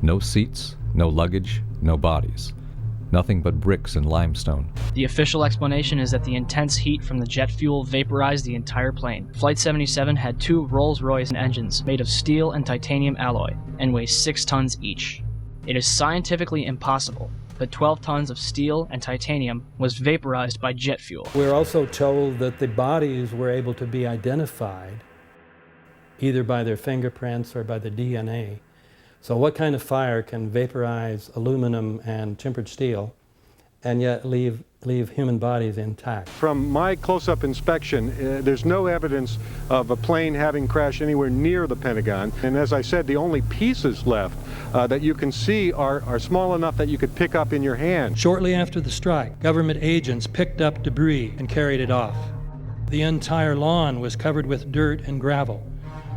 No seats, no luggage, no bodies. Nothing but bricks and limestone. The official explanation is that the intense heat from the jet fuel vaporized the entire plane. Flight 77 had two Rolls-Royce engines made of steel and titanium alloy and weigh 6 tons each. It is scientifically impossible, but 12 tons of steel and titanium was vaporized by jet fuel. We're also told that the bodies were able to be identified either by their fingerprints or by the DNA. So what kind of fire can vaporize aluminum and tempered steel and yet leave human bodies intact? From my close-up inspection, there's no evidence of a plane having crashed anywhere near the Pentagon. And as I said, the only pieces left that you can see are small enough that you could pick up in your hand. Shortly after the strike, government agents picked up debris and carried it off. The entire lawn was covered with dirt and gravel,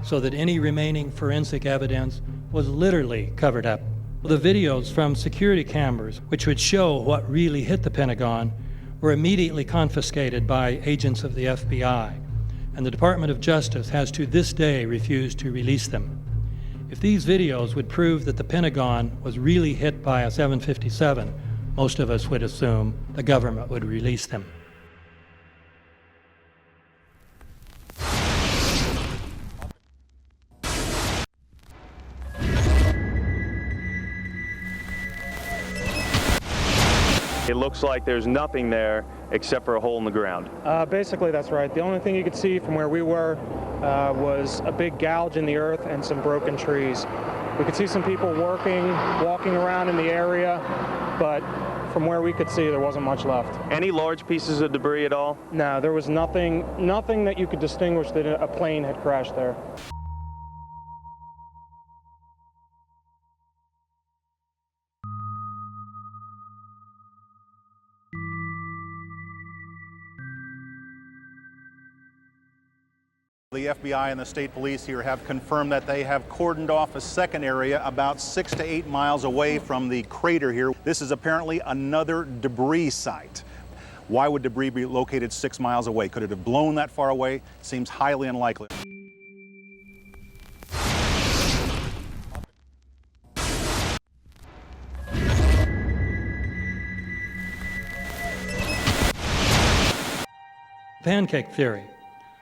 so that any remaining forensic evidence was literally covered up. The videos from security cameras, which would show what really hit the Pentagon, were immediately confiscated by agents of the FBI, and the Department of Justice has to this day refused to release them. If these videos would prove that the Pentagon was really hit by a 757, most of us would assume the government would release them. It looks like there's nothing there except for a hole in the ground. Basically, that's right. The only thing you could see from where we were was a big gouge in the earth and some broken trees. We could see some people walking around in the area, but from where we could see, there wasn't much left. Any large pieces of debris at all? No, there was nothing that you could distinguish that a plane had crashed there. The FBI and the state police here have confirmed that they have cordoned off a second area about 6 to 8 miles away from the crater here. This is apparently another debris site. Why would debris be located 6 miles away? Could it have blown that far away? Seems highly unlikely. Pancake theory.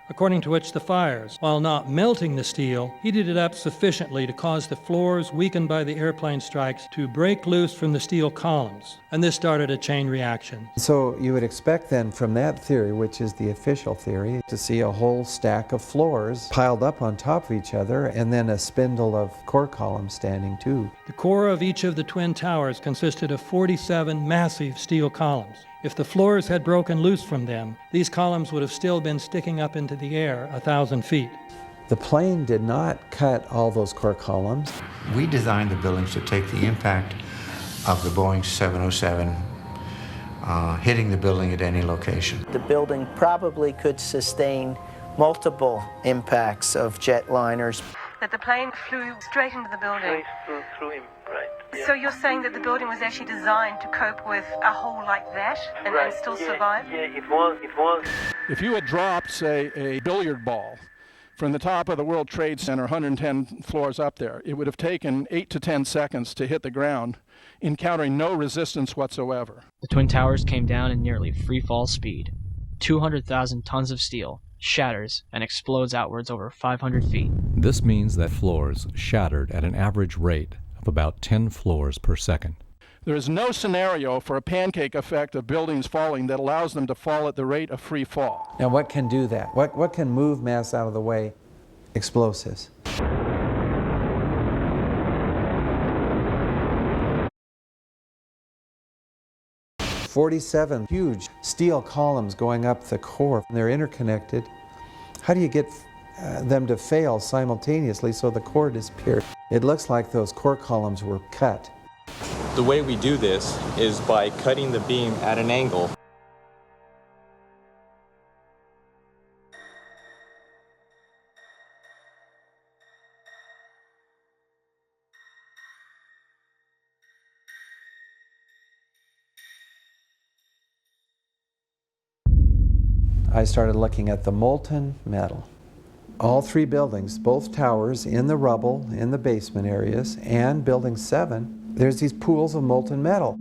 according to which the fires, while not melting the steel, heated it up sufficiently to cause the floors weakened by the airplane strikes to break loose from the steel columns, and this started a chain reaction. So you would expect then from that theory, which is the official theory, to see a whole stack of floors piled up on top of each other and then a spindle of core columns standing too. The core of each of the twin towers consisted of 47 massive steel columns. If the floors had broken loose from them, these columns would have still been sticking up into the air 1,000 feet. The plane did not cut all those core columns. We designed the buildings to take the impact of the Boeing 707 hitting the building at any location. The building probably could sustain multiple impacts of jetliners. That the plane flew straight into the building. Through him, right. Yeah. So you're saying that the building was actually designed to cope with a hole like that and still survive? Yeah, it was. If you had dropped, say, a billiard ball from the top of the World Trade Center, 110 floors up there, it would have taken 8 to 10 seconds to hit the ground, encountering no resistance whatsoever. The Twin Towers came down in nearly free fall speed. 200,000 tons of steel shatters and explodes outwards over 500 feet. This means that floors shattered at an average rate of about 10 floors per second. There is no scenario for a pancake effect of buildings falling that allows them to fall at the rate of free fall. Now what can do that? What can move mass out of the way? Explosives. "47 huge steel columns going up the core. They're interconnected. How do you get them to fail simultaneously so the core disappears? It looks like those core columns were cut. The way we do this is by cutting the beam at an angle. I started looking at the molten metal. All three buildings, both towers in the rubble, in the basement areas, and Building 7, there's these pools of molten metal.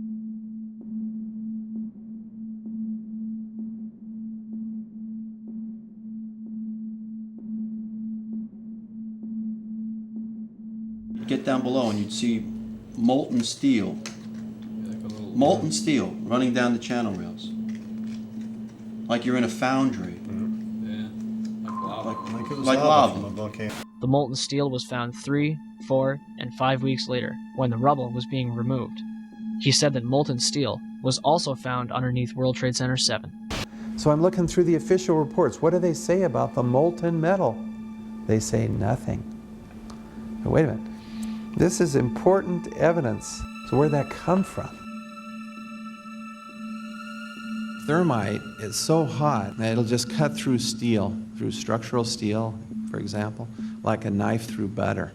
You'd get down below and you'd see molten steel running down the channel rails. Like you're in a foundry. Like lava. The molten steel was found 3, 4, and 5 weeks later, when the rubble was being removed. He said that molten steel was also found underneath World Trade Center 7. So I'm looking through the official reports. What do they say about the molten metal? They say nothing. Now, wait a minute. This is important evidence. So where'd that come from? Thermite is so hot that it'll just cut through steel, through structural steel, for example, like a knife through butter.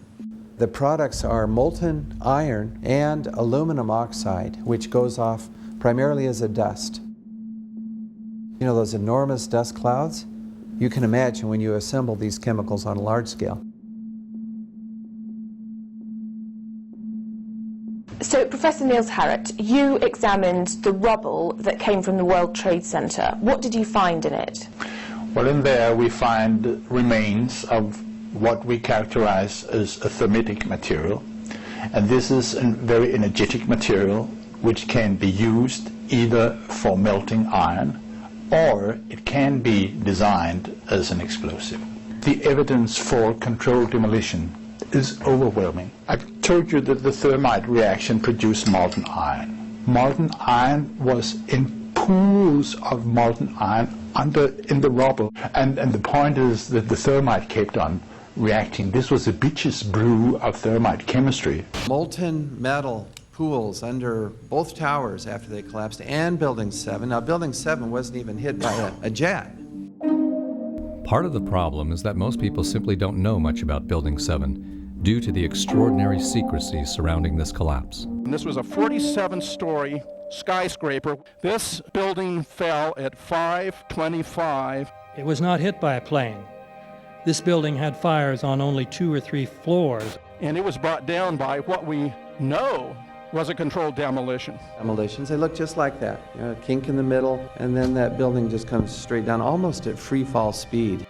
The products are molten iron and aluminum oxide, which goes off primarily as a dust. You know those enormous dust clouds? You can imagine when you assemble these chemicals on a large scale. So, Professor Niels Harrit, you examined the rubble that came from the World Trade Center. What did you find in it? Well, in there we find remains of what we characterize as a thermitic material. And this is a very energetic material which can be used either for melting iron or it can be designed as an explosive. The evidence for controlled demolition is overwhelming. I've told you that the thermite reaction produced molten iron. Molten iron was in pools of molten iron in the rubble. And the point is that the thermite kept on reacting. This was a bitch's brew of thermite chemistry. Molten metal pools under both towers after they collapsed and Building 7. Now, Building 7 wasn't even hit by a jet. Part of the problem is that most people simply don't know much about Building 7 due to the extraordinary secrecy surrounding this collapse. And this was a 47-story skyscraper. This building fell at 5:25. It was not hit by a plane. This building had fires on only 2 or 3 floors. And it was brought down by what we know was a controlled demolition. Demolitions, they look just like that. You know, a kink in the middle, and then that building just comes straight down, almost at free fall speed.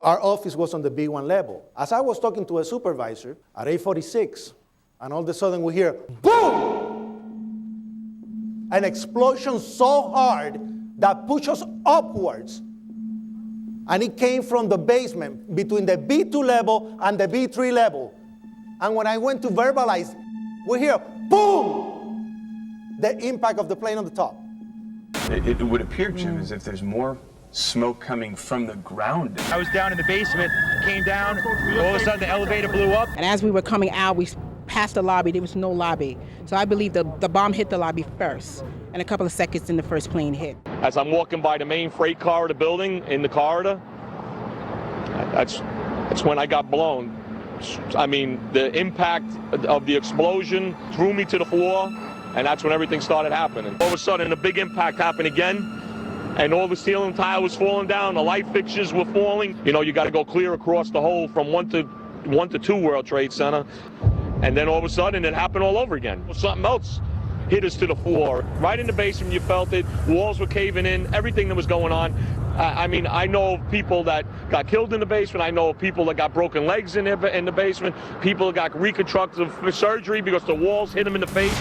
Our office was on the B1 level. As I was talking to a supervisor at 8:46, and all of a sudden we hear, boom! An explosion so hard that pushed us upwards. And it came from the basement between the B2 level and the B3 level. And when I went to verbalize, we hear, boom! The impact of the plane on the top. It would appear, Jim, as if there's more smoke coming from the ground. I was down in the basement, came down, all of a sudden the elevator blew up. And as we were coming out, we passed the lobby, there was no lobby. So I believe the bomb hit the lobby first, and a couple of seconds then the first plane hit. As I'm walking by the main freight corridor building in the corridor, that's when I got blown. I mean, the impact of the explosion threw me to the floor, and that's when everything started happening. All of a sudden, a big impact happened again. And all the ceiling tile was falling down, the light fixtures were falling. You know, you got to go clear across the whole from 1 to 2 World Trade Center. And then all of a sudden it happened all over again. Something else hit us to the floor. Right in the basement, you felt it. Walls were caving in, everything that was going on. I mean, I know of people that got killed in the basement. I know of people that got broken legs in the basement. People that got reconstructive surgery because the walls hit them in the face.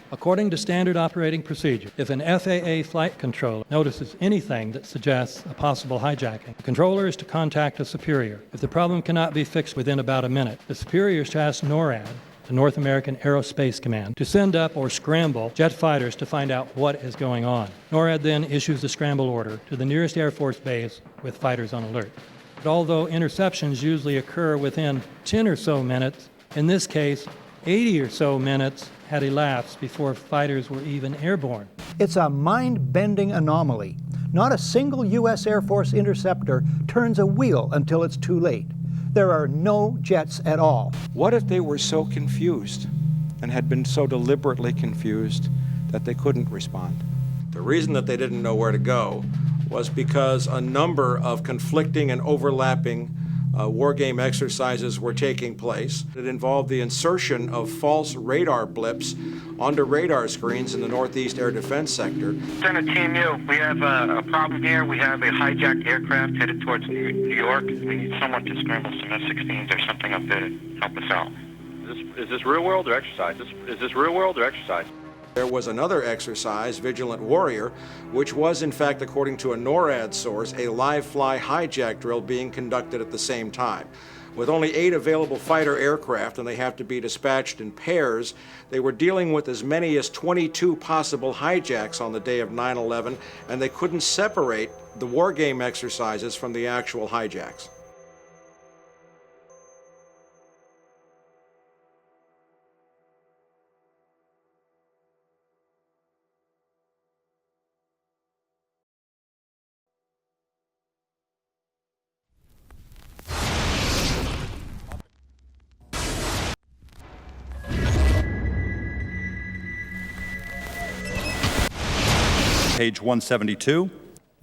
According to standard operating procedure, if an FAA flight controller notices anything that suggests a possible hijacking, the controller is to contact a superior. If the problem cannot be fixed within about a minute, the superior is to ask NORAD, the North American Aerospace Command, to send up or scramble jet fighters to find out what is going on. NORAD then issues the scramble order to the nearest Air Force base with fighters on alert. But although interceptions usually occur within 10 or so minutes, in this case, 80 or so minutes had elapsed before fighters were even airborne. It's a mind-bending anomaly. Not a single U.S. Air Force interceptor turns a wheel until it's too late. There are no jets at all. What if they were so confused and had been so deliberately confused that they couldn't respond? The reason that they didn't know where to go was because a number of conflicting and overlapping war game exercises were taking place. It involved the insertion of false radar blips onto radar screens in the Northeast Air Defense Sector. Center Team U, we have a problem here. We have a hijacked aircraft headed towards New York. We need someone to scramble some F-16s or something up there to help us out. Is this real world or exercise? Is this real world or exercise? There was another exercise, Vigilant Warrior, which was in fact, according to a NORAD source, a live-fly hijack drill being conducted at the same time. With only 8 available fighter aircraft, and they have to be dispatched in pairs, they were dealing with as many as 22 possible hijacks on the day of 9/11, and they couldn't separate the war game exercises from the actual hijacks. Page 172.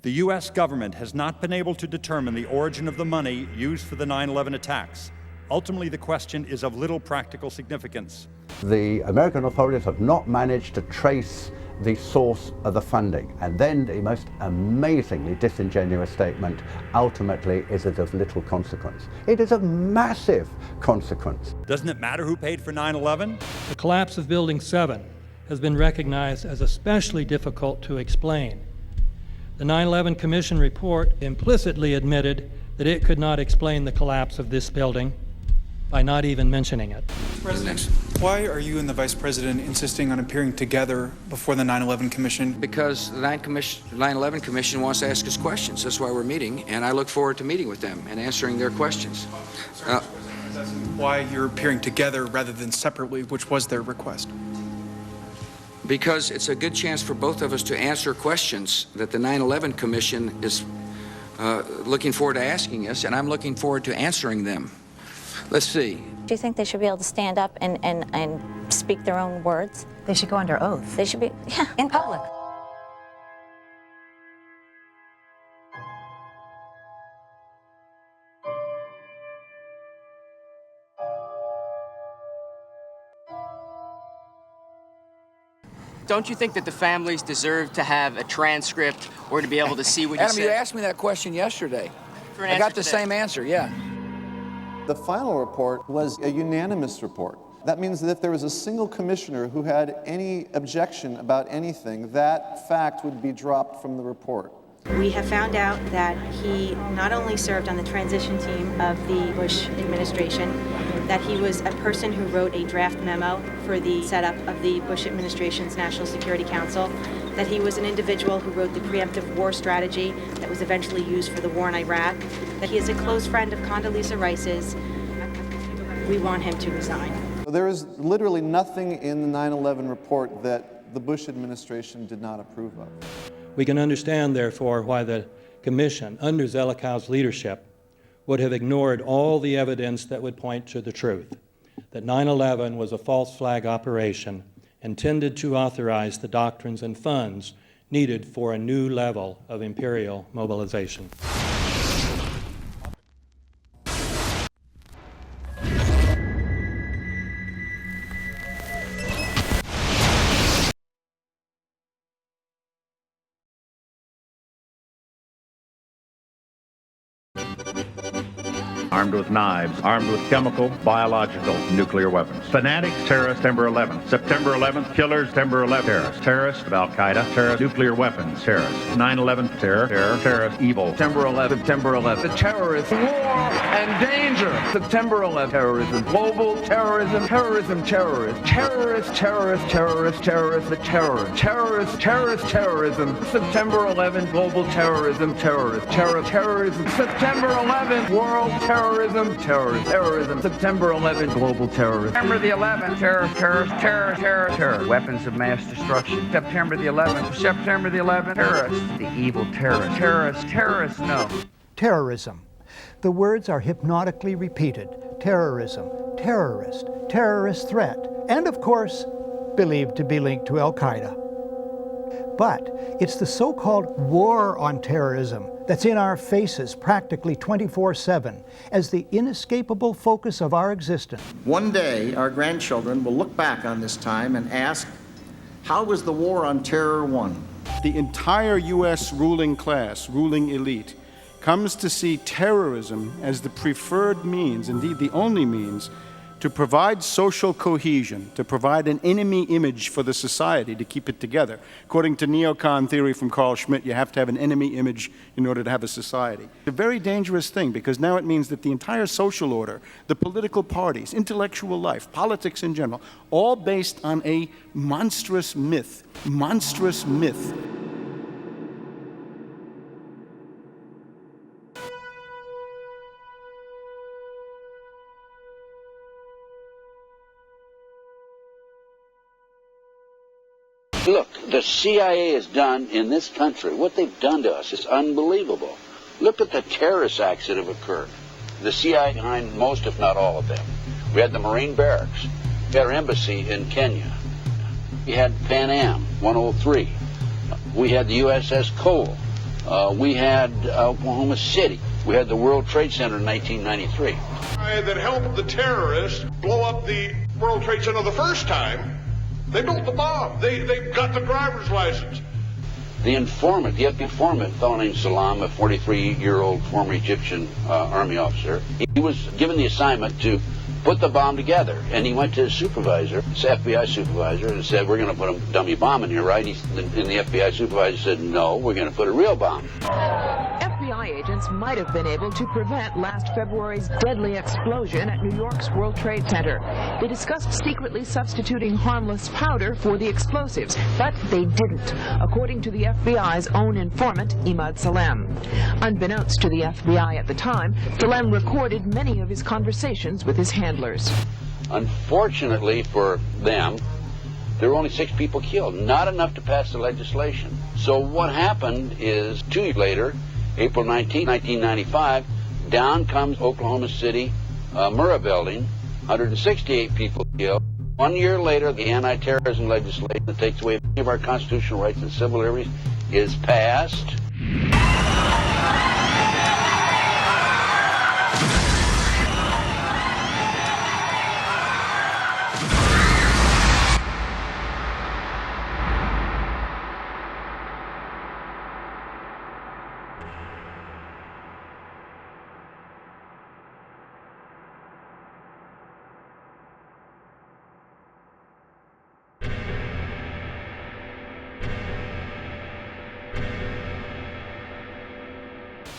The U.S. government has not been able to determine the origin of the money used for the 9/11 attacks. Ultimately, the question is of little practical significance. The American authorities have not managed to trace the source of the funding. And then the most amazingly disingenuous statement ultimately is of little consequence. It is of massive consequence. Doesn't it matter who paid for 9/11? The collapse of Building 7 has been recognized as especially difficult to explain. The 9/11 Commission report implicitly admitted that it could not explain the collapse of this building by not even mentioning it. President, why are you and the Vice President insisting on appearing together before the 9/11 Commission? Because the 9/11 Commission wants to ask us questions. That's why we're meeting, and I look forward to meeting with them and answering their questions. Why you're appearing together rather than separately, which was their request? Because it's a good chance for both of us to answer questions that the 9/11 Commission is looking forward to asking us, and I'm looking forward to answering them. Let's see. Do you think they should be able to stand up and speak their own words? They should go under oath. They should be, yeah, in public. Don't you think that the families deserve to have a transcript or to be able to see what you Adam, said? you asked me that question yesterday. For an I got answer the today. same answer, yeah. The final report was a unanimous report. That means that if there was a single commissioner who had any objection about anything, that fact would be dropped from the report. We have found out that he not only served on the transition team of the Bush administration, that he was a person who wrote a draft memo for the setup of the Bush administration's National Security Council, that he was an individual who wrote the preemptive war strategy that was eventually used for the war in Iraq, that he is a close friend of Condoleezza Rice's. We want him to resign. There is literally nothing in the 9/11 report that the Bush administration did not approve of. We can understand, therefore, why the Commission, under Zelikow's leadership, would have ignored all the evidence that would point to the truth, that 9/11 was a false flag operation intended to authorize the doctrines and funds needed for a new level of imperial mobilization. Armed with knives, armed with chemical, biological, nuclear weapons. Fanatics, terrorists, September 11th. September 11th, killers, September 11th, terrorists. Terrorists of Al-Qaeda, terrorists, nuclear weapons, terrorists. 9/11, terror, terrorist, evil. September 11th, September 11th. The terrorists, war and danger. September 11th, terrorism, global terrorism, terrorism, terrorists. Terrorists, terrorists, terrorists, terrorists, the terror. Terrorists, terrorist, terrorism. September 11th, global terrorism, terrorists. Terrorism. September 11th, world terrorism, terrorism. September 11th, global terrorism. September the 11th, terror. Weapons of mass destruction. September the 11th, terrorists. The evil terrorists, no. Terrorism. The words are hypnotically repeated. Terrorism, terrorist, terrorist threat, and of course, believed to be linked to Al-Qaeda. But it's the so-called war on terrorism that's in our faces practically 24/7 as the inescapable focus of our existence. One day, our grandchildren will look back on this time and ask, how was the war on terror won? The entire U.S. ruling class, ruling elite, comes to see terrorism as the preferred means, indeed the only means, to provide social cohesion, to provide an enemy image for the society to keep it together. According to neocon theory from Carl Schmitt, you have to have an enemy image in order to have a society. It's a very dangerous thing because now it means that the entire social order, the political parties, intellectual life, politics in general, all based on a monstrous myth. Look, the CIA has done in this country, what they've done to us is unbelievable. Look at the terrorist acts that have occurred. The CIA behind most, if not all of them. We had the Marine barracks. We had our embassy in Kenya. We had Pan Am 103. We had the USS Cole. We had Oklahoma City. We had the World Trade Center in 1993. That helped the terrorists blow up the World Trade Center the first time. They built the bomb. They got the driver's license. The informant, the informant, a fellow named Salam, a 43-year-old former Egyptian army officer, he was given the assignment to put the bomb together. And he went to his supervisor, his FBI supervisor, and said, we're going to put a dummy bomb in here, right? And the FBI supervisor said, no, we're going to put a real bomb. FBI agents might have been able to prevent last February's deadly explosion at New York's World Trade Center. They discussed secretly substituting harmless powder for the explosives, but they didn't, according to the FBI's own informant, Imad Salem. Unbeknownst to the FBI at the time, Salem recorded many of his conversations with his handlers. Unfortunately for them, there were only 6 people killed, not enough to pass the legislation. So what happened is 2 years later, April 19, 1995, down comes Oklahoma City Murrah building, 168 people killed. 1 year later, the anti-terrorism legislation that takes away many of our constitutional rights and civil liberties is passed.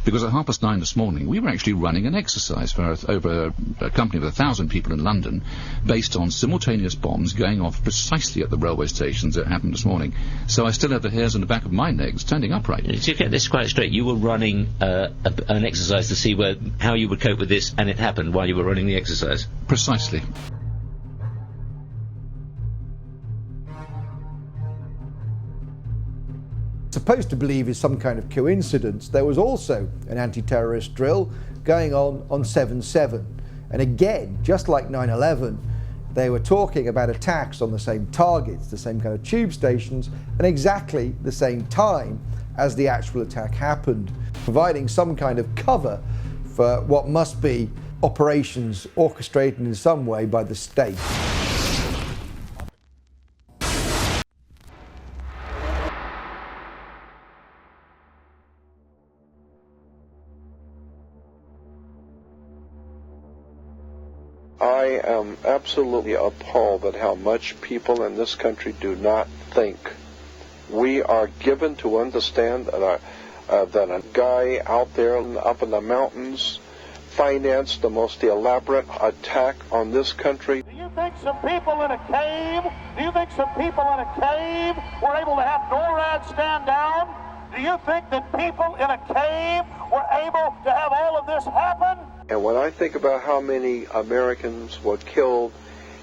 because at 9:30 this morning we were actually running an exercise for over a company of 1,000 people in London based on simultaneous bombs going off precisely at the railway stations that happened this morning. So I still have the hairs on the back of my neck standing upright. To get this quite straight, you were running an exercise to see how you would cope with this, and it happened while you were running the exercise? Precisely. Supposed to believe is some kind of coincidence, there was also an anti-terrorist drill going on 7/7. And again, just like 9/11, they were talking about attacks on the same targets, the same kind of tube stations, and exactly the same time as the actual attack happened, providing some kind of cover for what must be operations orchestrated in some way by the state. I am absolutely appalled at how much people in this country do not think. We are given to understand that a guy out there up in the mountains financed the most elaborate attack on this country. Do you think some people in a cave were able to have NORAD stand down? Do you think that people in a cave were able to have all of this happen? And when I think about how many Americans were killed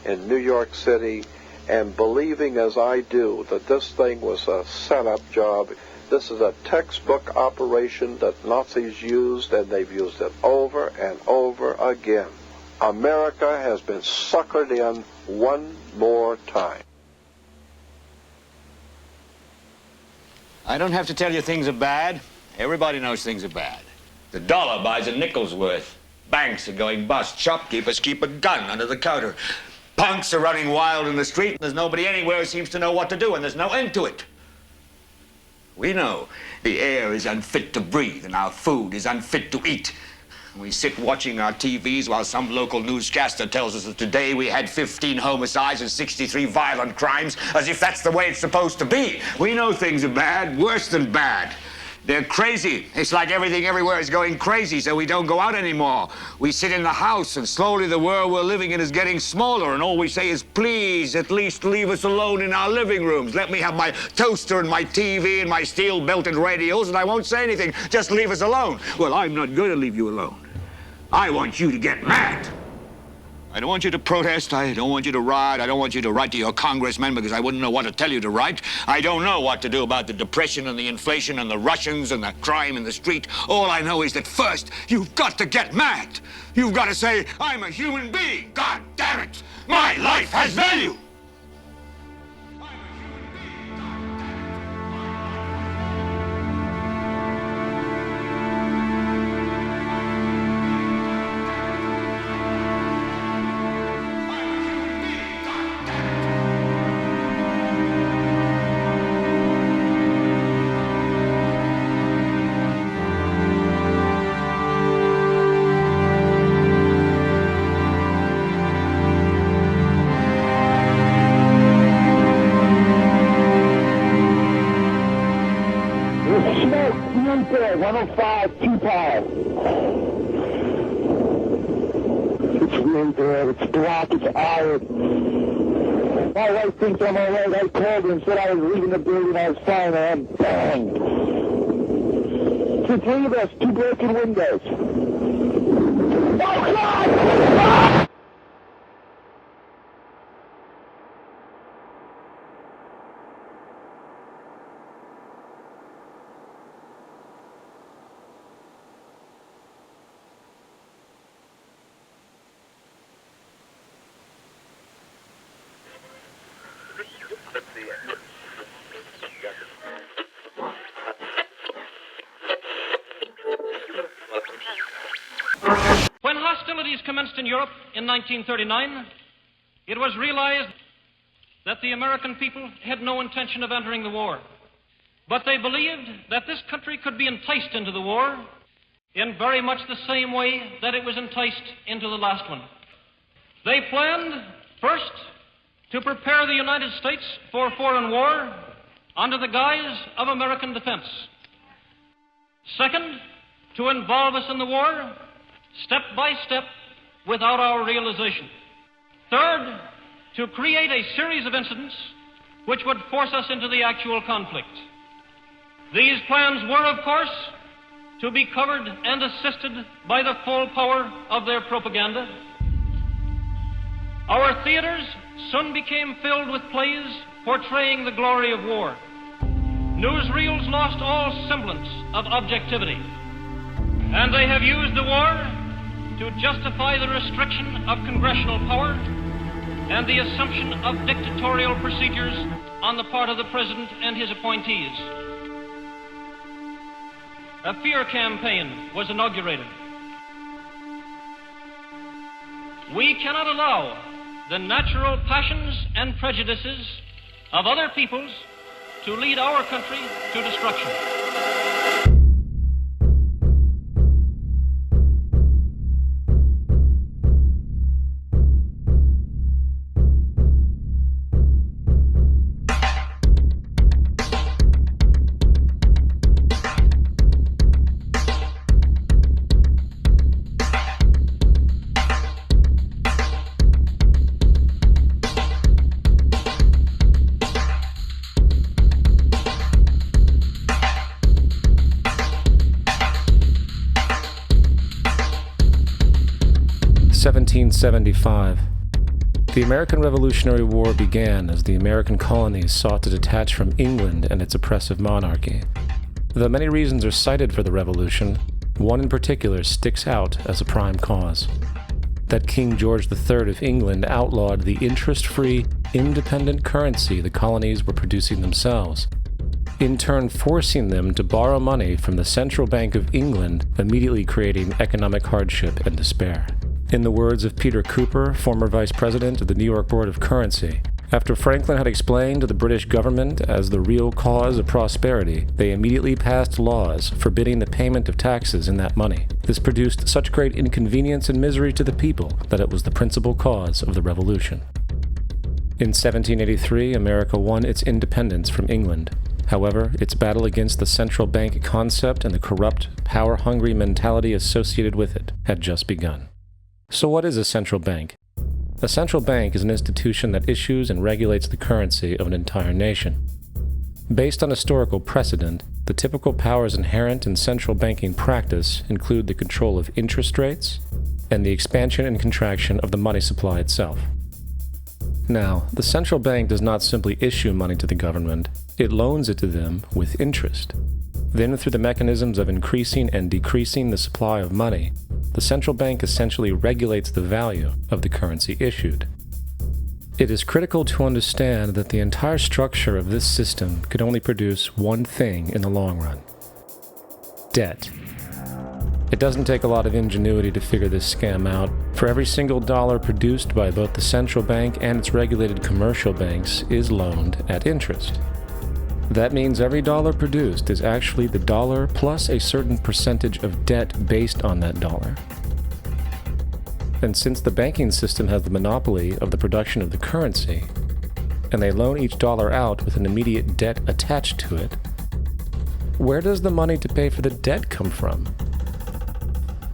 in New York City, and believing as I do that this thing was a setup job, this is a textbook operation that Nazis used, and they've used it over and over again. America has been suckered in one more time. I don't have to tell you things are bad. Everybody knows things are bad. The dollar buys a nickel's worth. Banks are going bust. Shopkeepers keep a gun under the counter. Punks are running wild in the street. There's nobody anywhere who seems to know what to do, and there's no end to it. We know the air is unfit to breathe, and our food is unfit to eat. We sit watching our TVs while some local newscaster tells us that today we had 15 homicides and 63 violent crimes, as if that's the way it's supposed to be. We know things are bad, worse than bad. They're crazy. It's like everything everywhere is going crazy, so we don't go out anymore. We sit in the house, and slowly the world we're living in is getting smaller, and all we say is, please, at least leave us alone in our living rooms. Let me have my toaster and my TV and my steel-belted radios, and I won't say anything. Just leave us alone. Well, I'm not going to leave you alone. I want you to get mad. I don't want you to protest. I don't want you to riot. I don't want you to write to your congressmen because I wouldn't know what to tell you to write. I don't know what to do about the depression and the inflation and the Russians and the crime in the street. All I know is that first, you've got to get mad. You've got to say, I'm a human being. God damn it. My life has value. There, 105, 2 power. It's really bad. It's black. It's iron. My wife thinks I'm all right. I called her and said I was leaving the building. I was fine. I'm banged. It's the 3 of us. 2 broken windows. Oh, God! Ah! When hostilities commenced in Europe in 1939, it was realized that the American people had no intention of entering the war. But they believed that this country could be enticed into the war in very much the same way that it was enticed into the last one. They planned, first, to prepare the United States for foreign war under the guise of American defense. Second, to involve us in the war, step by step, without our realization. Third, to create a series of incidents which would force us into the actual conflict. These plans were, of course, to be covered and assisted by the full power of their propaganda. Our theaters soon became filled with plays portraying the glory of war. Newsreels lost all semblance of objectivity, and they have used the war to justify the restriction of congressional power and the assumption of dictatorial procedures on the part of the President and his appointees. A fear campaign was inaugurated. We cannot allow the natural passions and prejudices of other peoples to lead our country to destruction. (1775). The American Revolutionary War began as the American colonies sought to detach from England and its oppressive monarchy. Though many reasons are cited for the revolution, one in particular sticks out as a prime cause: that King George III of England outlawed the interest-free, independent currency the colonies were producing themselves, in turn forcing them to borrow money from the Central Bank of England, immediately creating economic hardship and despair. In the words of Peter Cooper, former vice president of the New York Board of Currency, after Franklin had explained to the British government as the real cause of prosperity, they immediately passed laws forbidding the payment of taxes in that money. This produced such great inconvenience and misery to the people that it was the principal cause of the Revolution. In 1783, America won its independence from England. However, its battle against the central bank concept and the corrupt, power-hungry mentality associated with it had just begun. So what is a central bank? A central bank is an institution that issues and regulates the currency of an entire nation. Based on historical precedent, the typical powers inherent in central banking practice include the control of interest rates and the expansion and contraction of the money supply itself. Now, the central bank does not simply issue money to the government, it loans it to them with interest. Then, through the mechanisms of increasing and decreasing the supply of money, the central bank essentially regulates the value of the currency issued. It is critical to understand that the entire structure of this system could only produce one thing in the long run: debt. It doesn't take a lot of ingenuity to figure this scam out. For every single dollar produced by both the central bank and its regulated commercial banks is loaned at interest. That means every dollar produced is actually the dollar plus a certain percentage of debt based on that dollar. And since the banking system has the monopoly of the production of the currency, and they loan each dollar out with an immediate debt attached to it, where does the money to pay for the debt come from?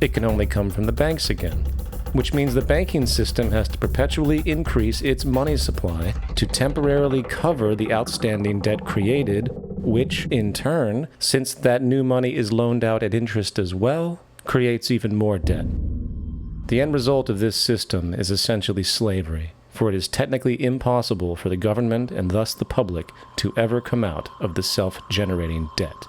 It can only come from the banks again, which means the banking system has to perpetually increase its money supply to temporarily cover the outstanding debt created, which, in turn, since that new money is loaned out at interest as well, creates even more debt. The end result of this system is essentially slavery, for it is technically impossible for the government and thus the public to ever come out of the self-generating debt.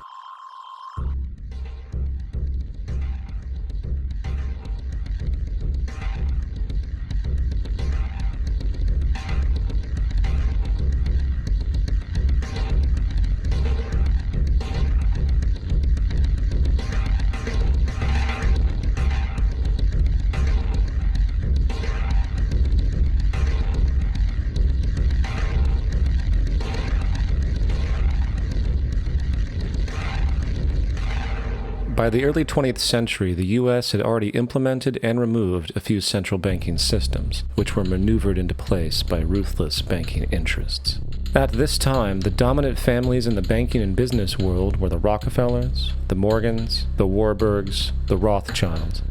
By the early 20th century, the U.S. had already implemented and removed a few central banking systems, which were maneuvered into place by ruthless banking interests. At this time, the dominant families in the banking and business world were the Rockefellers, the Morgans, the Warburgs, the Rothschilds.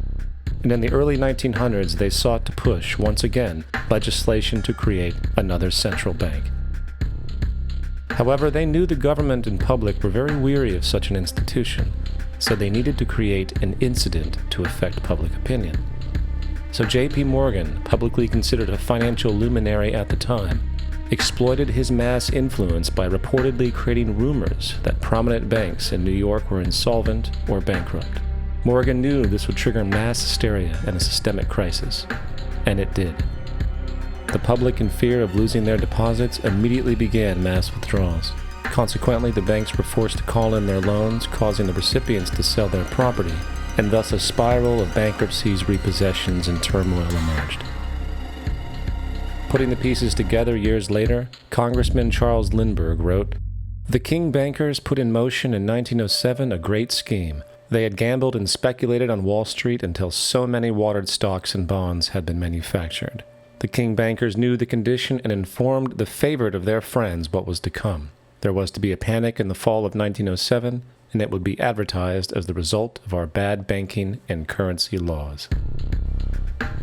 And in the early 1900s, they sought to push, once again, legislation to create another central bank. However, they knew the government and public were very weary of such an institution, so they needed to create an incident to affect public opinion. So J.P. Morgan, publicly considered a financial luminary at the time, exploited his mass influence by reportedly creating rumors that prominent banks in New York were insolvent or bankrupt. Morgan knew this would trigger mass hysteria and a systemic crisis, and it did. The public, in fear of losing their deposits, immediately began mass withdrawals. Consequently, the banks were forced to call in their loans, causing the recipients to sell their property, and thus a spiral of bankruptcies, repossessions, and turmoil emerged. Putting the pieces together years later, Congressman Charles Lindbergh wrote, "The King bankers put in motion in 1907 a great scheme. They had gambled and speculated on Wall Street until so many watered stocks and bonds had been manufactured. The King bankers knew the condition and informed the favorite of their friends what was to come. There was to be a panic in the fall of 1907, and it would be advertised as the result of our bad banking and currency laws."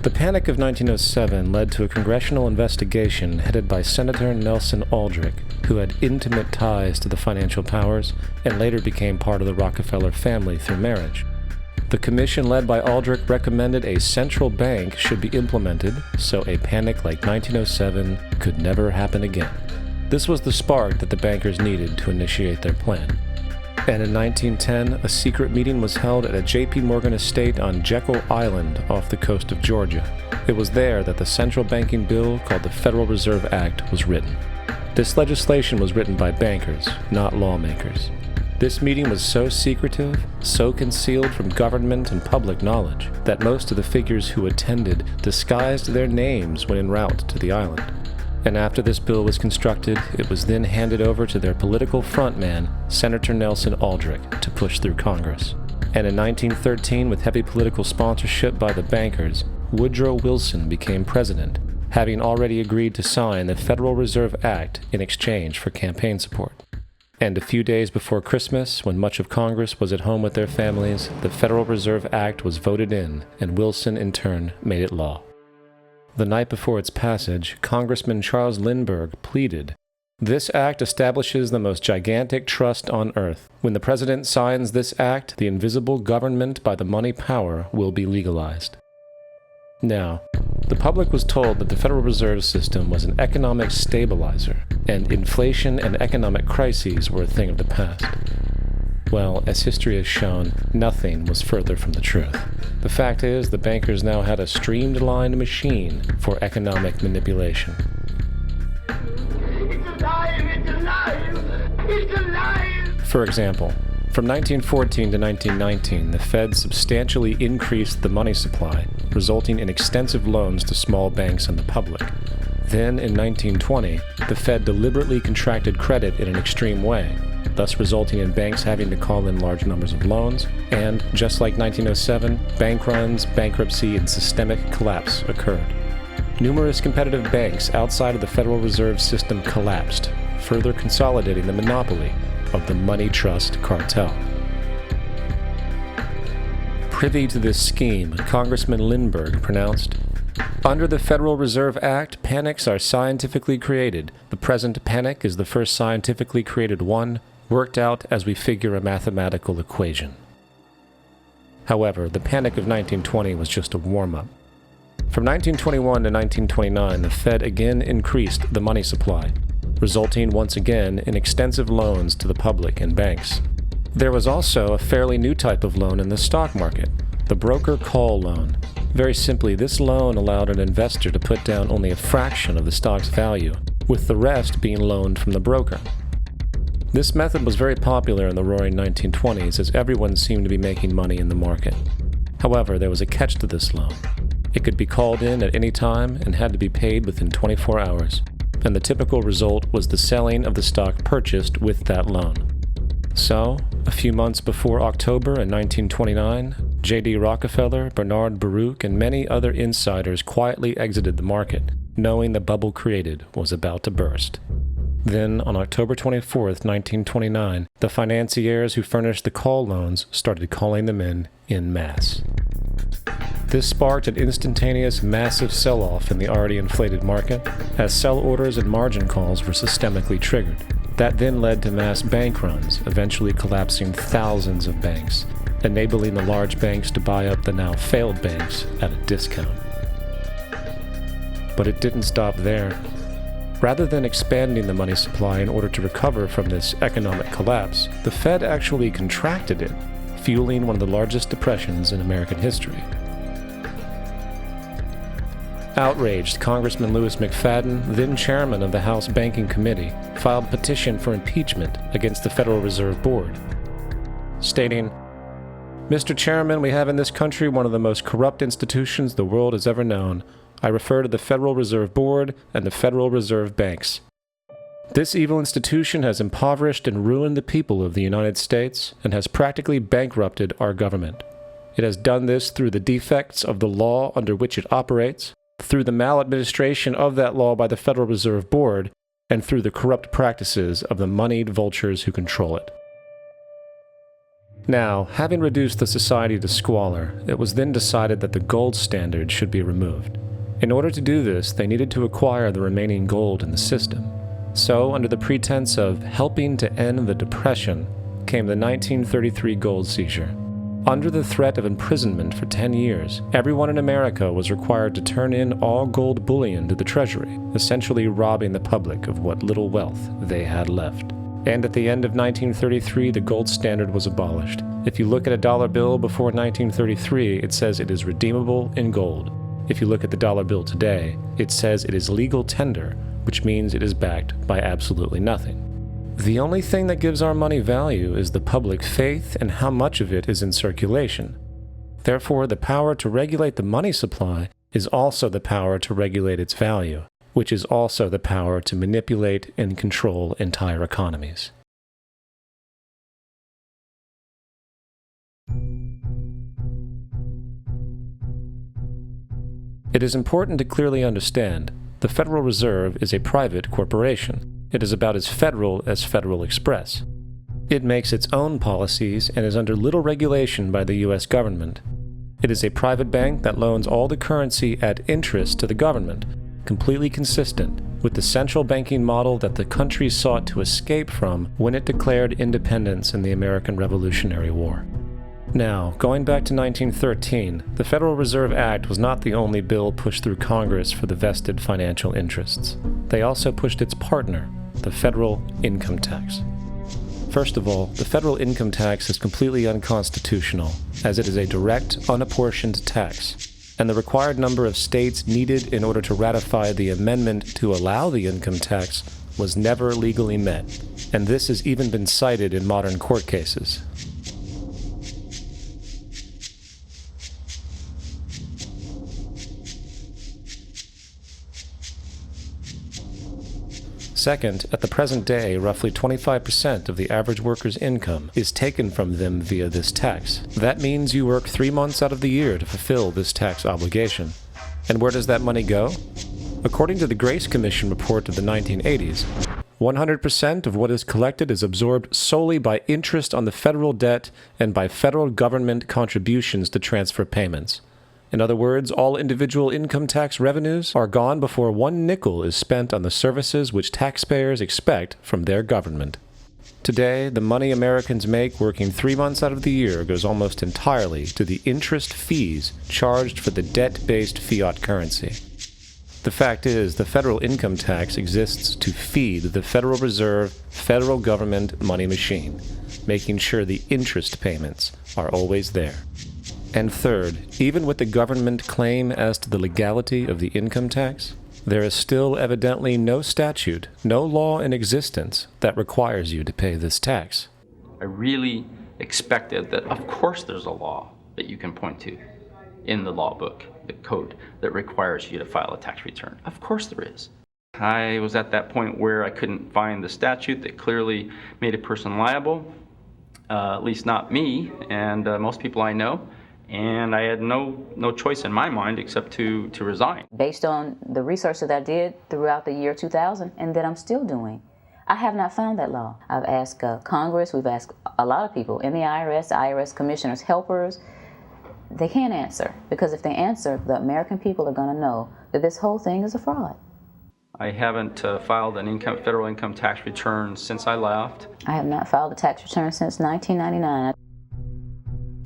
The Panic of 1907 led to a congressional investigation headed by Senator Nelson Aldrich, who had intimate ties to the financial powers and later became part of the Rockefeller family through marriage. The commission led by Aldrich recommended a central bank should be implemented so a panic like 1907 could never happen again. This was the spark that the bankers needed to initiate their plan. And in 1910, a secret meeting was held at a J.P. Morgan estate on Jekyll Island off the coast of Georgia. It was there that the central banking bill called the Federal Reserve Act was written. This legislation was written by bankers, not lawmakers. This meeting was so secretive, so concealed from government and public knowledge, that most of the figures who attended disguised their names when en route to the island. And after this bill was constructed, it was then handed over to their political frontman, Senator Nelson Aldrich, to push through Congress. And in 1913, with heavy political sponsorship by the bankers, Woodrow Wilson became president, having already agreed to sign the Federal Reserve Act in exchange for campaign support. And a few days before Christmas, when much of Congress was at home with their families, the Federal Reserve Act was voted in, and Wilson in turn made it law. The night before its passage, Congressman Charles Lindbergh pleaded, "This act establishes the most gigantic trust on earth. When the President signs this act, the invisible government by the money power will be legalized." Now, the public was told that the Federal Reserve System was an economic stabilizer, and inflation and economic crises were a thing of the past. Well, as history has shown, nothing was further from the truth. The fact is, the bankers now had a streamlined machine for economic manipulation. It's alive! It's alive! It's alive! For example, from 1914 to 1919, the Fed substantially increased the money supply, resulting in extensive loans to small banks and the public. Then, in 1920, the Fed deliberately contracted credit in an extreme way, thus resulting in banks having to call in large numbers of loans, and, just like 1907, bank runs, bankruptcy, and systemic collapse occurred. Numerous competitive banks outside of the Federal Reserve System collapsed, further consolidating the monopoly of the money trust cartel. Privy to this scheme, Congressman Lindbergh pronounced, "Under the Federal Reserve Act, panics are scientifically created. The present panic is the first scientifically created one, worked out as we figure a mathematical equation." However, the Panic of 1920 was just a warm-up. From 1921 to 1929, the Fed again increased the money supply, resulting once again in extensive loans to the public and banks. There was also a fairly new type of loan in the stock market, the broker call loan. Very simply, this loan allowed an investor to put down only a fraction of the stock's value, with the rest being loaned from the broker. This method was very popular in the roaring 1920s, as everyone seemed to be making money in the market. However, there was a catch to this loan. It could be called in at any time and had to be paid within 24 hours, and the typical result was the selling of the stock purchased with that loan. So, a few months before October in 1929, J.D. Rockefeller, Bernard Baruch, and many other insiders quietly exited the market, knowing the bubble created was about to burst. Then, on October 24th, 1929, the financiers who furnished the call loans started calling them in masse. This sparked an instantaneous, massive sell-off in the already inflated market, as sell orders and margin calls were systemically triggered. That then led to mass bank runs, eventually collapsing thousands of banks, enabling the large banks to buy up the now failed banks at a discount. But it didn't stop there. Rather than expanding the money supply in order to recover from this economic collapse, the Fed actually contracted it, fueling one of the largest depressions in American history. Outraged, Congressman Louis McFadden, then chairman of the House Banking Committee, filed a petition for impeachment against the Federal Reserve Board, stating, "Mr. Chairman, we have in this country one of the most corrupt institutions the world has ever known. I refer to the Federal Reserve Board and the Federal Reserve Banks. This evil institution has impoverished and ruined the people of the United States and has practically bankrupted our government. It has done this through the defects of the law under which it operates, through the maladministration of that law by the Federal Reserve Board, and through the corrupt practices of the moneyed vultures who control it." Now, having reduced the society to squalor, it was then decided that the gold standard should be removed. In order to do this, they needed to acquire the remaining gold in the system. So, under the pretense of helping to end the Depression, came the 1933 gold seizure. Under the threat of imprisonment for 10 years, everyone in America was required to turn in all gold bullion to the Treasury, essentially robbing the public of what little wealth they had left. And at the end of 1933, the gold standard was abolished. If you look at a dollar bill before 1933, it says it is redeemable in gold. If you look at the dollar bill today, it says it is legal tender, which means it is backed by absolutely nothing. The only thing that gives our money value is the public faith and how much of it is in circulation. Therefore, the power to regulate the money supply is also the power to regulate its value, which is also the power to manipulate and control entire economies. It is important to clearly understand the Federal Reserve is a private corporation. It is about as Federal Express. It makes its own policies and is under little regulation by the U.S. government. It is a private bank that loans all the currency at interest to the government, completely consistent with the central banking model that the country sought to escape from when it declared independence in the American Revolutionary War. Now, going back to 1913, the Federal Reserve Act was not the only bill pushed through Congress for the vested financial interests. They also pushed its partner, the federal income tax. First of all, the federal income tax is completely unconstitutional, as it is a direct, unapportioned tax, and the required number of states needed in order to ratify the amendment to allow the income tax was never legally met, and this has even been cited in modern court cases. Second, at the present day, roughly 25% of the average worker's income is taken from them via this tax. That means you work 3 months out of the year to fulfill this tax obligation. And where does that money go? According to the Grace Commission report of the 1980s, 100% of what is collected is absorbed solely by interest on the federal debt and by federal government contributions to transfer payments. In other words, all individual income tax revenues are gone before 1 nickel is spent on the services which taxpayers expect from their government. Today, the money Americans make working 3 months out of the year goes almost entirely to the interest fees charged for the debt-based fiat currency. The fact is, the federal income tax exists to feed the Federal Reserve, federal government money machine, making sure the interest payments are always there. And third, even with the government claim as to the legality of the income tax, there is still evidently no statute, no law in existence that requires you to pay this tax. I really expected that, of course, there's a law that you can point to in the law book, the code, that requires you to file a tax return. Of course there is. I was at that point where I couldn't find the statute that clearly made a person liable, at least not me and most people I know. And I had no choice in my mind except to resign. Based on the research that I did throughout the year 2000 and that I'm still doing, I have not found that law. I've asked Congress, we've asked a lot of people in the IRS commissioners, helpers. They can't answer, because if they answer, the American people are going to know that this whole thing is a fraud. I haven't filed an federal income tax return since I left. I have not filed a tax return since 1999.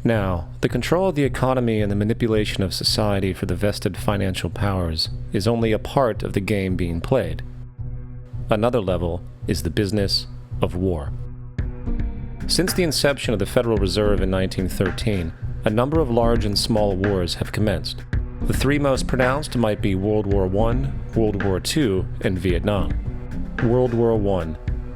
Now, the control of the economy and the manipulation of society for the vested financial powers is only a part of the game being played. Another level is the business of war. Since the inception of the Federal Reserve in 1913, a number of large and small wars have commenced. The three most pronounced might be World War I, World War II, and Vietnam. World War I.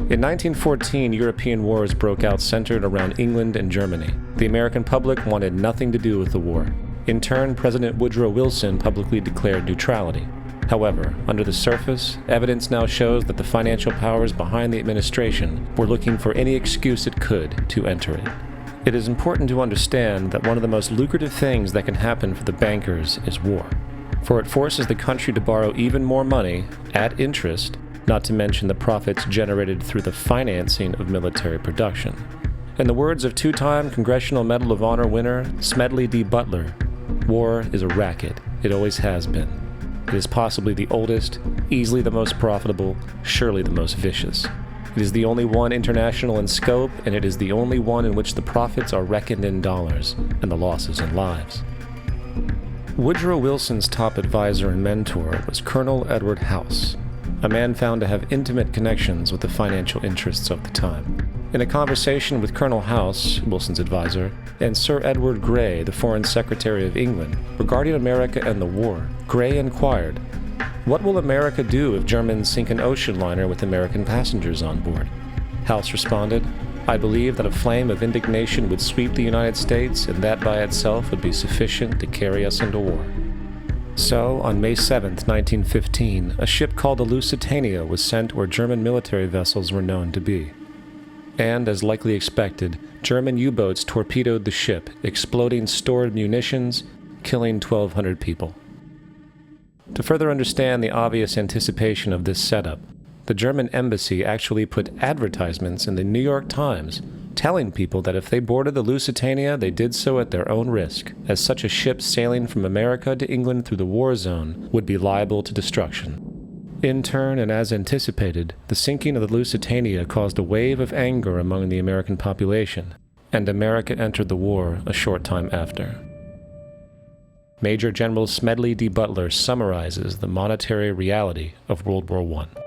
In 1914, European wars broke out centered around England and Germany. The American public wanted nothing to do with the war. In turn, President Woodrow Wilson publicly declared neutrality. However, under the surface, evidence now shows that the financial powers behind the administration were looking for any excuse it could to enter it. It is important to understand that one of the most lucrative things that can happen for the bankers is war, for it forces the country to borrow even more money at interest, not to mention the profits generated through the financing of military production. In the words of two-time Congressional Medal of Honor winner Smedley D. Butler, war is a racket. It always has been. It is possibly the oldest, easily the most profitable, surely the most vicious. It is the only one international in scope, and it is the only one in which the profits are reckoned in dollars and the losses in lives. Woodrow Wilson's top advisor and mentor was Colonel Edward House, a man found to have intimate connections with the financial interests of the time. In a conversation with Colonel House, Wilson's advisor, and Sir Edward Grey, the Foreign Secretary of England, regarding America and the war, Grey inquired, "What will America do if Germans sink an ocean liner with American passengers on board?" House responded, "I believe that a flame of indignation would sweep the United States, and that by itself would be sufficient to carry us into war." So, on May 7, 1915, a ship called the Lusitania was sent where German military vessels were known to be. And, as likely expected, German U-boats torpedoed the ship, exploding stored munitions, killing 1,200 people. To further understand the obvious anticipation of this setup, the German embassy actually put advertisements in the New York Times telling people that if they boarded the Lusitania, they did so at their own risk, as such a ship sailing from America to England through the war zone would be liable to destruction. In turn, and as anticipated, the sinking of the Lusitania caused a wave of anger among the American population, and America entered the war a short time after. Major General Smedley D. Butler summarizes the monetary reality of World War I.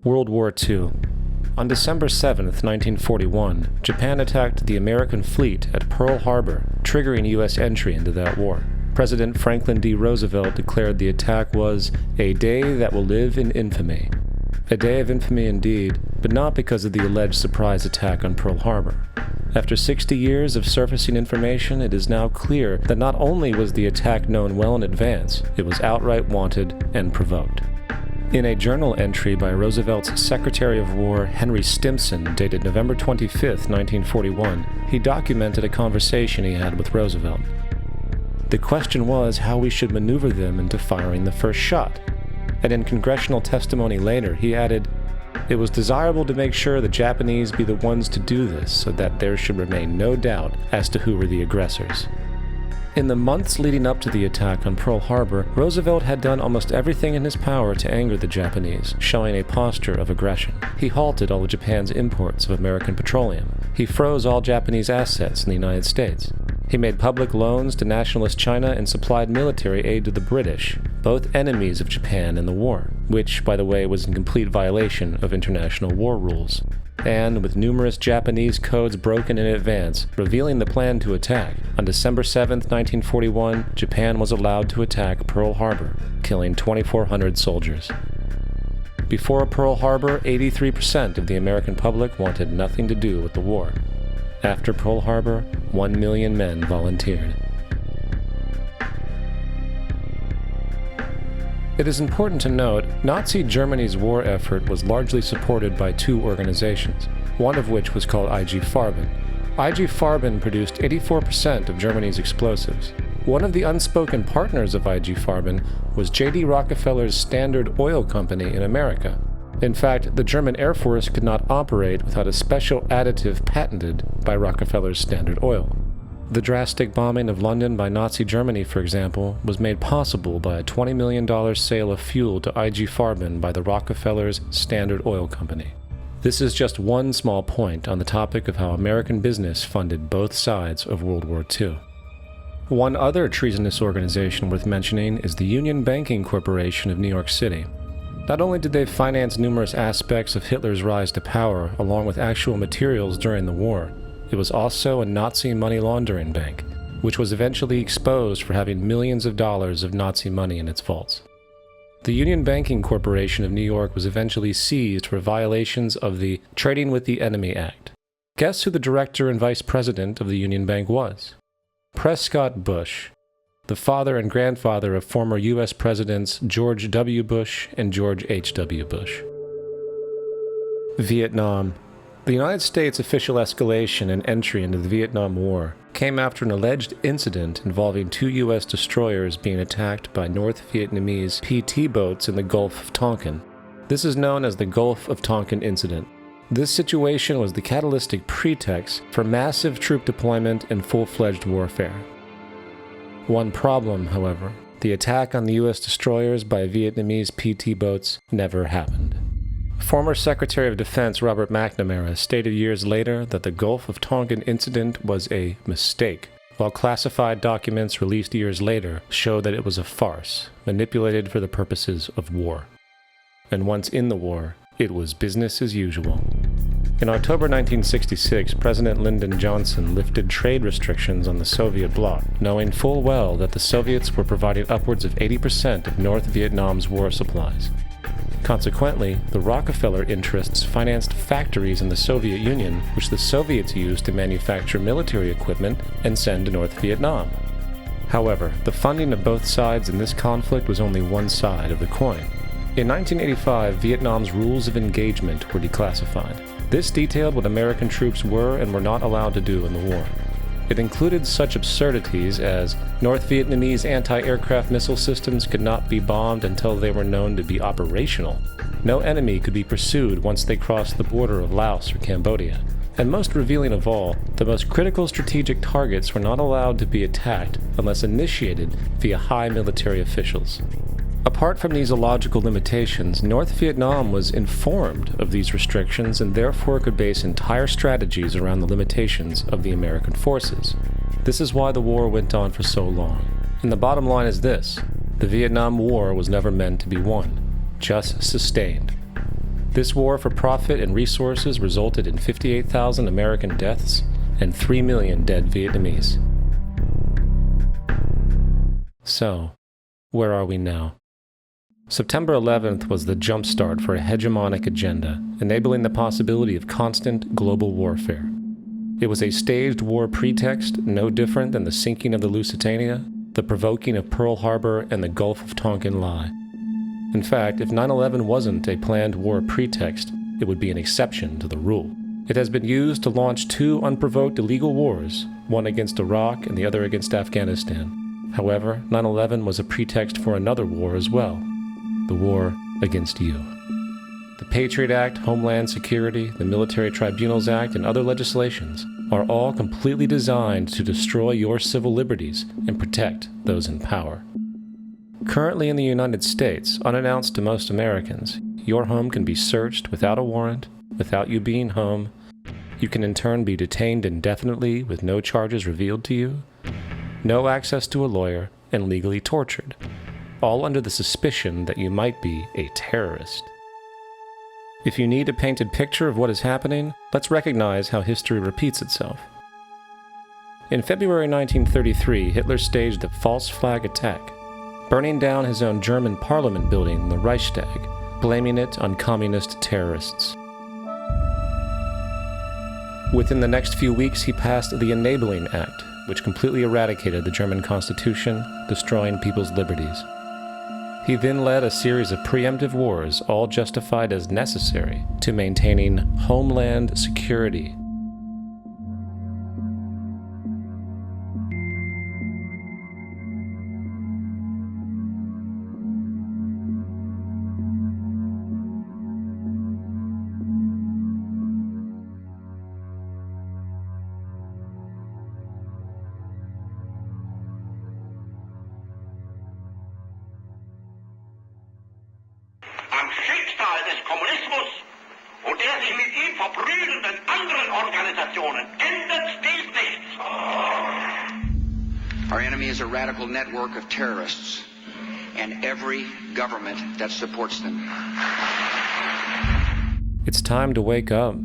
World War II. On December 7, 1941, Japan attacked the American fleet at Pearl Harbor, triggering U.S. entry into that war. President Franklin D. Roosevelt declared the attack was a day that will live in infamy. A day of infamy indeed, but not because of the alleged surprise attack on Pearl Harbor. After 60 years of surfacing information, it is now clear that not only was the attack known well in advance, it was outright wanted and provoked. In a journal entry by Roosevelt's Secretary of War Henry Stimson, dated November 25, 1941, he documented a conversation he had with Roosevelt. The question was how we should maneuver them into firing the first shot. And in congressional testimony later, he added, "It was desirable to make sure the Japanese be the ones to do this so that there should remain no doubt as to who were the aggressors." In the months leading up to the attack on Pearl Harbor, Roosevelt had done almost everything in his power to anger the Japanese, showing a posture of aggression. He halted all of Japan's imports of American petroleum, He froze all Japanese assets in the United States. He made public loans to nationalist China and supplied military aid to the British, both enemies of Japan in the war, which, by the way, was in complete violation of international war rules. And, with numerous Japanese codes broken in advance, revealing the plan to attack, on December 7, 1941, Japan was allowed to attack Pearl Harbor, killing 2,400 soldiers. Before Pearl Harbor, 83% of the American public wanted nothing to do with the war. After Pearl Harbor, 1 million men volunteered. It is important to note, Nazi Germany's war effort was largely supported by two organizations, one of which was called IG Farben. IG Farben produced 84% of Germany's explosives. One of the unspoken partners of IG Farben was J.D. Rockefeller's Standard Oil Company in America. In fact, the German Air Force could not operate without a special additive patented by Rockefeller's Standard Oil. The drastic bombing of London by Nazi Germany, for example, was made possible by a $20 million sale of fuel to IG Farben by the Rockefellers' Standard Oil Company. This is just one small point on the topic of how American business funded both sides of World War II. One other treasonous organization worth mentioning is the Union Banking Corporation of New York City. Not only did they finance numerous aspects of Hitler's rise to power along with actual materials during the war, it was also a Nazi money laundering bank, which was eventually exposed for having millions of dollars of Nazi money in its vaults. The Union Banking Corporation of New York was eventually seized for violations of the Trading with the Enemy Act. Guess who the director and vice president of the Union Bank was? Prescott Bush, the father and grandfather of former U.S. Presidents George W. Bush and George H.W. Bush. Vietnam. The United States' official escalation and entry into the Vietnam War came after an alleged incident involving two U.S. destroyers being attacked by North Vietnamese PT boats in the Gulf of Tonkin. This is known as the Gulf of Tonkin Incident. This situation was the catalytic pretext for massive troop deployment and full-fledged warfare. One problem, however, the attack on the U.S. destroyers by Vietnamese PT boats never happened. Former Secretary of Defense Robert McNamara stated years later that the Gulf of Tonkin incident was a mistake, while classified documents released years later show that it was a farce, manipulated for the purposes of war. And once in the war, it was business as usual. In October 1966, President Lyndon Johnson lifted trade restrictions on the Soviet bloc, knowing full well that the Soviets were providing upwards of 80% of North Vietnam's war supplies. Consequently, the Rockefeller interests financed factories in the Soviet Union, which the Soviets used to manufacture military equipment and send to North Vietnam. However, the funding of both sides in this conflict was only one side of the coin. In 1985, Vietnam's rules of engagement were declassified. This detailed what American troops were and were not allowed to do in the war. It included such absurdities as North Vietnamese anti-aircraft missile systems could not be bombed until they were known to be operational. No enemy could be pursued once they crossed the border of Laos or Cambodia. And most revealing of all, the most critical strategic targets were not allowed to be attacked unless initiated via high military officials. Apart from these illogical limitations, North Vietnam was informed of these restrictions and therefore could base entire strategies around the limitations of the American forces. This is why the war went on for so long. And the bottom line is this: the Vietnam War was never meant to be won, just sustained. This war for profit and resources resulted in 58,000 American deaths and 3 million dead Vietnamese. So, where are we now? September 11th was the jumpstart for a hegemonic agenda, enabling the possibility of constant global warfare. It was a staged war pretext, no different than the sinking of the Lusitania, the provoking of Pearl Harbor, and the Gulf of Tonkin lie. In fact, if 9/11 wasn't a planned war pretext, it would be an exception to the rule. It has been used to launch two unprovoked illegal wars, one against Iraq and the other against Afghanistan. However, 9/11 was a pretext for another war as well. The war against you. The Patriot Act, Homeland Security, the Military Tribunals Act, and other legislations are all completely designed to destroy your civil liberties and protect those in power. Currently in the United States, unannounced to most Americans, your home can be searched without a warrant, without you being home, You can in turn be detained indefinitely with no charges revealed to you, no access to a lawyer, and legally tortured, all under the suspicion that you might be a terrorist. If you need a painted picture of what is happening, let's recognize how history repeats itself. In February 1933, Hitler staged a false flag attack, burning down his own German parliament building, the Reichstag, blaming it on communist terrorists. Within the next few weeks, he passed the Enabling Act, which completely eradicated the German Constitution, destroying people's liberties. He then led a series of preemptive wars, all justified as necessary to maintaining homeland security. Am Schicksal des Kommunismus und der sich mit ihm verprügelnden anderen Organisationen ändert dies nichts. Our enemy is a radical network of terrorists and every government that supports them. It's time to wake up.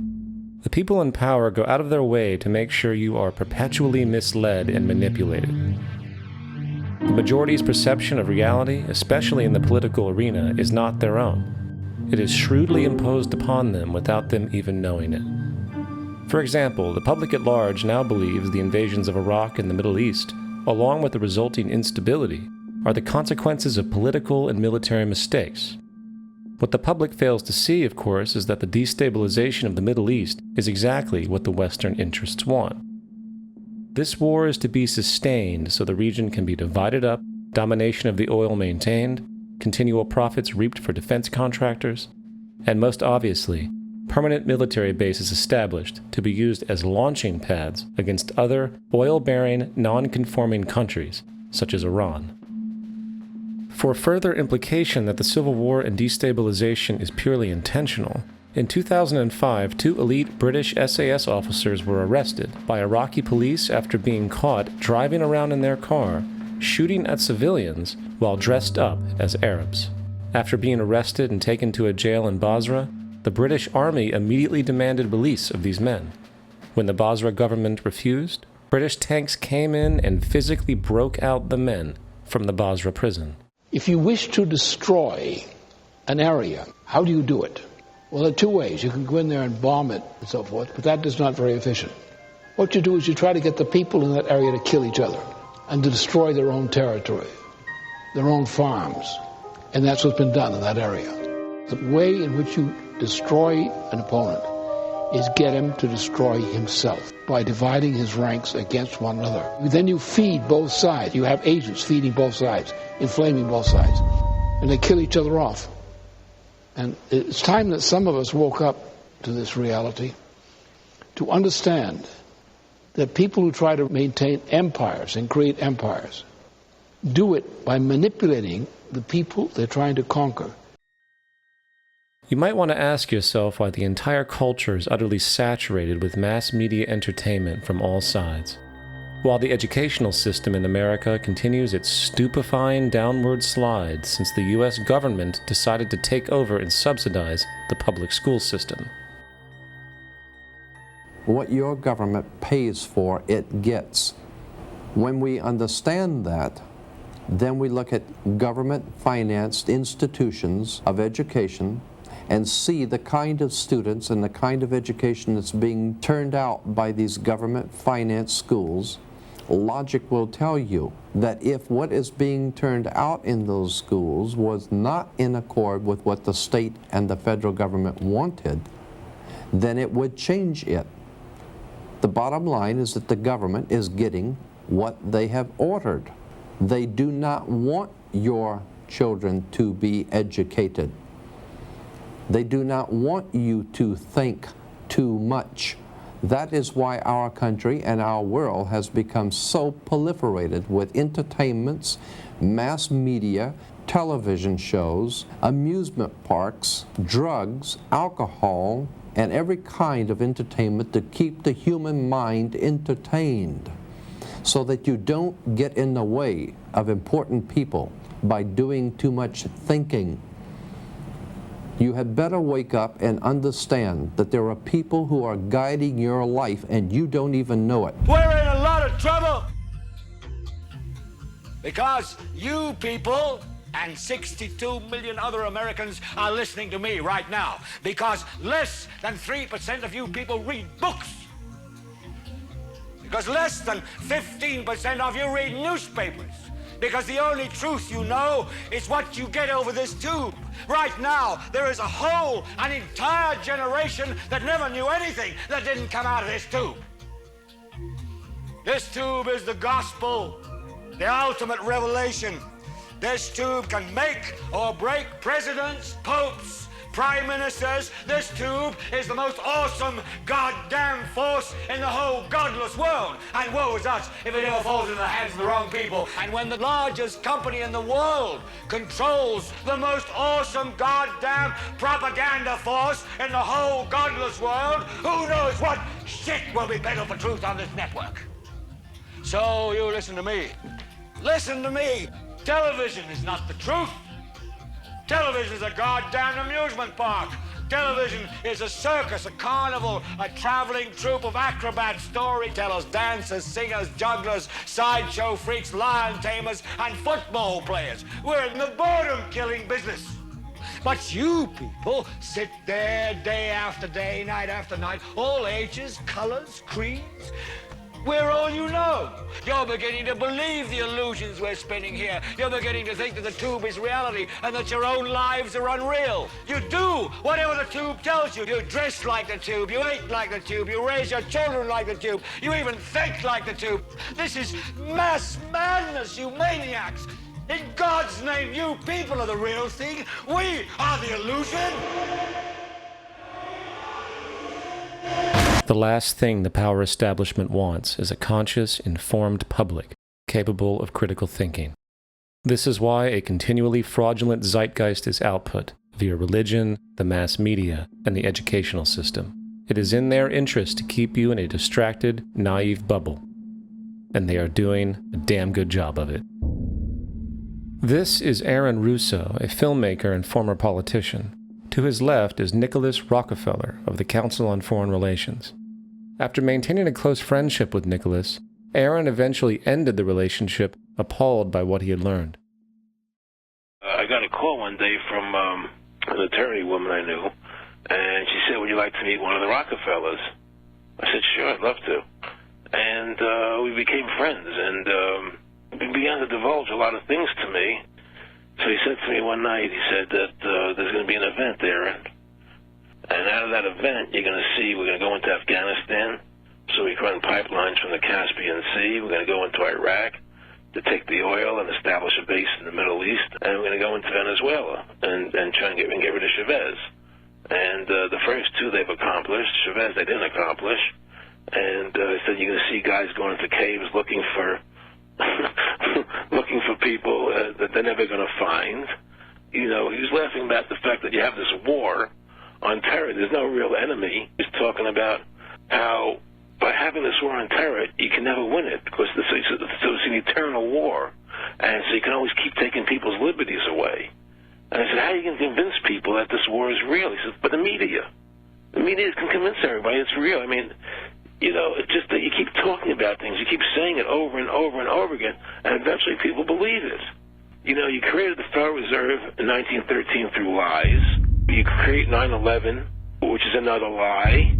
The people in power go out of their way to make sure you are perpetually misled and manipulated. The majority's perception of reality, especially in the political arena, is not their own. It is shrewdly imposed upon them without them even knowing it. For example, the public at large now believes the invasions of Iraq and the Middle East, along with the resulting instability, are the consequences of political and military mistakes. What the public fails to see, of course, is that the destabilization of the Middle East is exactly what the Western interests want. This war is to be sustained so the region can be divided up, domination of the oil maintained, continual profits reaped for defense contractors, and most obviously, permanent military bases established to be used as launching pads against other oil-bearing, non-conforming countries, such as Iran. For further implication that the civil war and destabilization is purely intentional, in 2005, 2 elite British SAS officers were arrested by Iraqi police after being caught driving around in their car, shooting at civilians while dressed up as Arabs. After being arrested and taken to a jail in Basra, the British Army immediately demanded release of these men. When the Basra government refused, British tanks came in and physically broke out the men from the Basra prison. If you wish to destroy an area, how do you do it? Well, there are 2 ways. You can go in there and bomb it and so forth, but that is not very efficient. What you do is you try to get the people in that area to kill each other and to destroy their own territory, their own farms. And that's what's been done in that area. The way in which you destroy an opponent is get him to destroy himself by dividing his ranks against one another. Then you feed both sides. You have agents feeding both sides, inflaming both sides, and they kill each other off. And it's time that some of us woke up to this reality, to understand that people who try to maintain empires and create empires do it by manipulating the people they're trying to conquer. You might want to ask yourself why the entire culture is utterly saturated with mass media entertainment from all sides. While the educational system in America continues its stupefying downward slide since the U.S. government decided to take over and subsidize the public school system. What your government pays for, it gets. When we understand that, then we look at government-financed institutions of education and see the kind of students and the kind of education that's being turned out by these government-financed schools. Logic will tell you that if what is being turned out in those schools was not in accord with what the state and the federal government wanted, then it would change it. The bottom line is that the government is getting what they have ordered. They do not want your children to be educated. They do not want you to think too much. That is why our country and our world has become so proliferated with entertainments, mass media, television shows, amusement parks, drugs, alcohol, and every kind of entertainment to keep the human mind entertained, so that you don't get in the way of important people by doing too much thinking. You had better wake up and understand that there are people who are guiding your life and you don't even know it. We're in a lot of trouble because you people and 62 million other Americans are listening to me right now, because less than 3% of you people read books, because less than 15% of you read newspapers, because the only truth you know is what you get over this tube. Right now, there is an entire generation that never knew anything that didn't come out of this tube. This tube is the gospel, the ultimate revelation. This tube can make or break presidents, popes, prime ministers. This tube is the most awesome goddamn force in the whole godless world. And woe is us if it ever falls in the hands of the wrong people. And when the largest company in the world controls the most awesome goddamn propaganda force in the whole godless world, who knows what shit will be peddled for truth on this network. So you listen to me. Listen to me. Television is not the truth. Television is a goddamn amusement park. Television is a circus, a carnival, a traveling troupe of acrobats, storytellers, dancers, singers, jugglers, sideshow freaks, lion tamers, and football players. We're in the boredom-killing business. But you people sit there day after day, night after night, all ages, colors, creeds. We're all you know. You're beginning to believe the illusions we're spinning here. You're beginning to think that the tube is reality and that your own lives are unreal. You do whatever the tube tells you. You dress like the tube. You eat like the tube. You raise your children like the tube. You even think like the tube. This is mass madness, you maniacs. In God's name, you people are the real thing. We are the illusion. The last thing the power establishment wants is a conscious, informed public, capable of critical thinking. This is why a continually fraudulent zeitgeist is output via religion, the mass media, and the educational system. It is in their interest to keep you in a distracted, naive bubble. And they are doing a damn good job of it. This is Aaron Russo, a filmmaker and former politician. To his left is Nicholas Rockefeller of the Council on Foreign Relations. After maintaining a close friendship with Nicholas, Aaron eventually ended the relationship, appalled by what he had learned. I got a call one day from an attorney woman I knew, and she said, "Would you like to meet one of the Rockefellers?" I said, "Sure, I'd love to." And we became friends, and he began to divulge a lot of things to me. So he said to me one night, he said that there's going to be an event there, and out of that event, you're going to see we're going to go into Afghanistan, so we can run pipelines from the Caspian Sea. We're going to go into Iraq to take the oil and establish a base in the Middle East, and we're going to go into Venezuela and try and get rid of Chavez. And the first two they've accomplished. Chavez they didn't accomplish. And he said you're going to see guys going into caves looking for people that they're never going to find. You know, he was laughing about the fact that you have this war on terror. There's no real enemy. He's talking about how by having this war on terror, you can never win it because it's an eternal war. And so you can always keep taking people's liberties away. And I said, how are you going to convince people that this war is real? He said, but the media can convince everybody it's real. I mean, you know, it's just that you keep talking about things. You keep saying it over and over and over again, and eventually people believe it. You know, you created the Federal Reserve in 1913 through lies. You create 9/11, which is another lie.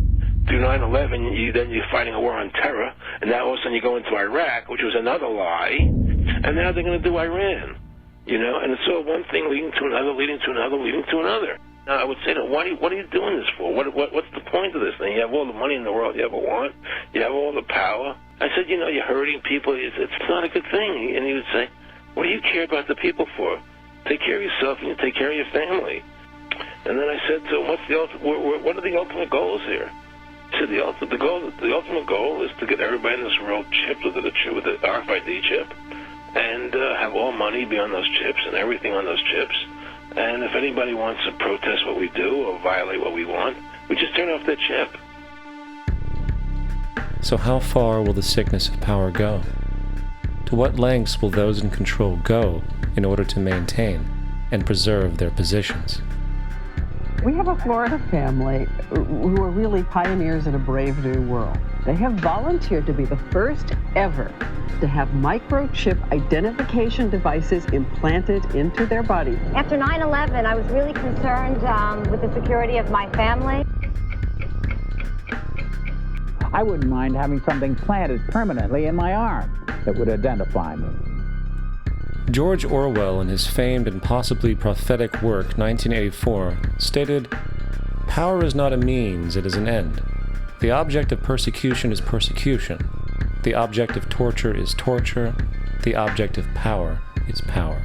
Through 9/11, then you're fighting a war on terror, and now all of a sudden you go into Iraq, which was another lie, and now they're going to do Iran. You know, and it's all one thing leading to another, leading to another, leading to another. Now, I would say to them, what are you doing this for? What's the point of this thing? You have all the money in the world you ever want. You have all the power. I said, you know, you're hurting people. It's not a good thing. And he would say, what do you care about the people for? Take care of yourself and you take care of your family. And then I said to him, what are the ultimate goals here? So the ultimate goal is to get everybody in this world chipped with the RFID chip, and have all money be on those chips and everything on those chips. And if anybody wants to protest what we do or violate what we want, we just turn off their chip. So how far will the sickness of power go? To what lengths will those in control go in order to maintain and preserve their positions? We have a Florida family who are really pioneers in a brave new world. They have volunteered to be the first ever to have microchip identification devices implanted into their body. After 9/11, I was really concerned with the security of my family. I wouldn't mind having something planted permanently in my arm that would identify me. George Orwell, in his famed and possibly prophetic work 1984, stated, "Power is not a means, it is an end. The object of persecution is persecution. The object of torture is torture. The object of power is power."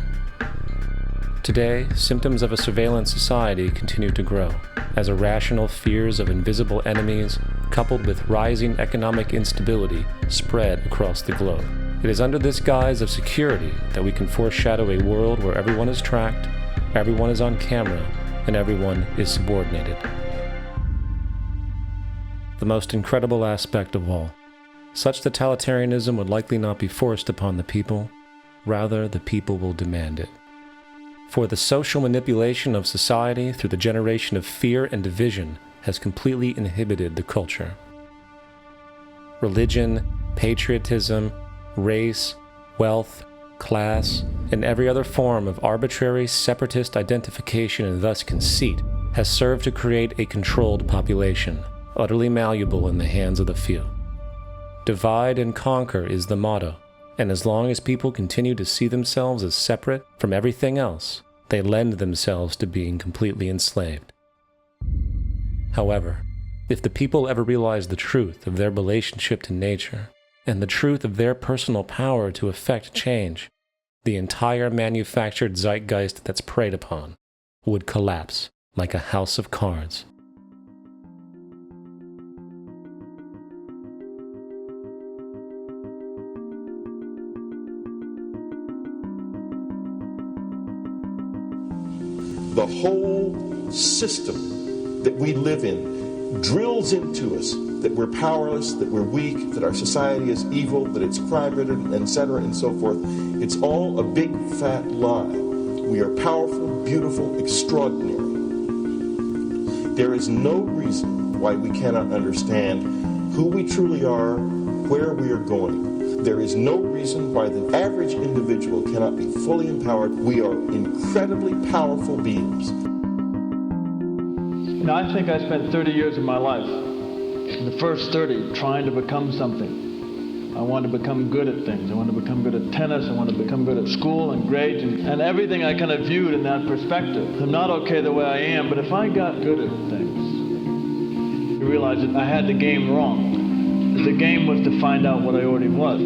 Today, symptoms of a surveillance society continue to grow, as irrational fears of invisible enemies, coupled with rising economic instability, spread across the globe. It is under this guise of security that we can foreshadow a world where everyone is tracked, everyone is on camera, and everyone is subordinated. The most incredible aspect of all, such totalitarianism would likely not be forced upon the people, rather the people will demand it. For the social manipulation of society through the generation of fear and division has completely inhibited the culture. Religion, patriotism, race, wealth, class, and every other form of arbitrary separatist identification and thus conceit has served to create a controlled population, utterly malleable in the hands of the few. Divide and conquer is the motto, and as long as people continue to see themselves as separate from everything else, they lend themselves to being completely enslaved. However, if the people ever realize the truth of their relationship to nature, and the truth of their personal power to effect change, the entire manufactured zeitgeist that's preyed upon would collapse like a house of cards. The whole system that we live in drills into us that we're powerless, that we're weak, that our society is evil, that it's crime-ridden, etc., and so forth. It's all a big, fat lie. We are powerful, beautiful, extraordinary. There is no reason why we cannot understand who we truly are, where we are going. There is no reason why the average individual cannot be fully empowered. We are incredibly powerful beings. You know, I think I spent 30 years of my life, in the first 30, trying to become something. I wanted to become good at things. I wanted to become good at tennis. I wanted to become good at school and grades and everything I kind of viewed in that perspective. I'm not okay the way I am, but if I got good at things, you realize that I had the game wrong. The game was to find out what I already was.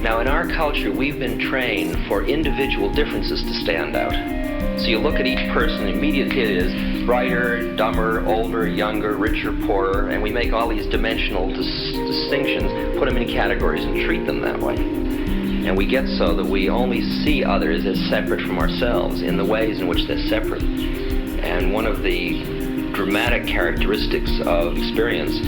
Now, in our culture, we've been trained for individual differences to stand out. So you look at each person, immediately it is brighter, dumber, older, younger, richer, poorer, and we make all these dimensional distinctions, put them in categories and treat them that way. And we get so that we only see others as separate from ourselves in the ways in which they're separate. And one of the dramatic characteristics of experience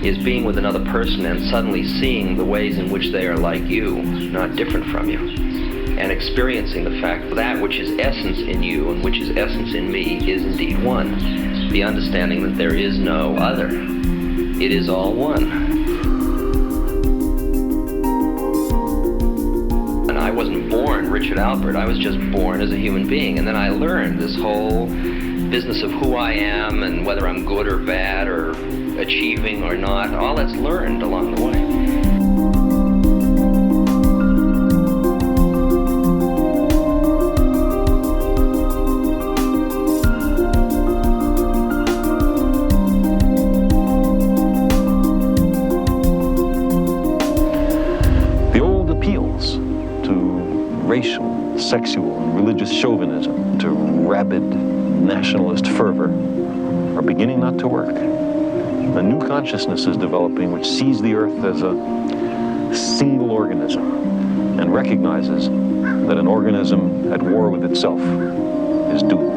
is being with another person and suddenly seeing the ways in which they are like you, not different from you. And experiencing the fact that which is essence in you and which is essence in me is indeed one. The understanding that there is no other. It is all one. And I wasn't born Richard Albert, I was just born as a human being. And then I learned this whole business of who I am and whether I'm good or bad or achieving or not. All that's learned along the way. racial, sexual, and religious chauvinism to rabid nationalist fervor are beginning not to work. A new consciousness is developing which sees the earth as a single organism and recognizes that an organism at war with itself is doomed.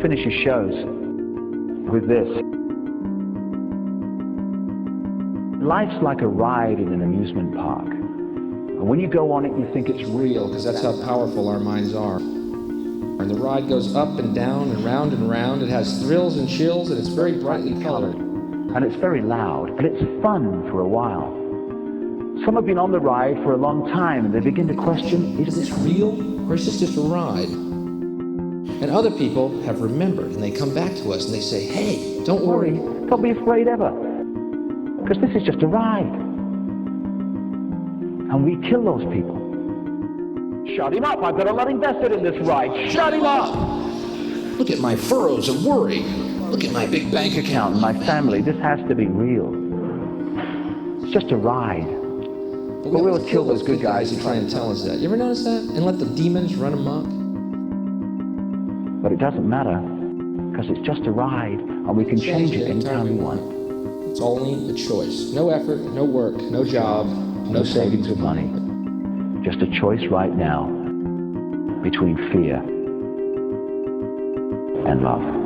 Finish his shows with this. Life's like a ride in an amusement park. And when you go on it, you think it's real, because that's how powerful our minds are. And the ride goes up and down and round and round. It has thrills and chills, and it's very brightly colored. And it's very loud, and it's fun for a while. Some have been on the ride for a long time, and they begin to question, is this real, or is this just a ride? And other people have remembered, and they come back to us and they say, hey, don't worry. Don't be afraid ever, because this is just a ride. And we kill those people. Shut him up. I've got a lot invested in this ride. Shut him up. Look at my furrows of worry. Look at my big bank account and my family. This has to be real. It's just a ride. But we'll kill those good guys who try and tell us that. You ever notice that? And let the demons run amok? But it doesn't matter, because it's just a ride, and we can change it anytime we want. It's only a choice. No effort, no work, no job, no savings of money. Just a choice right now between fear and love.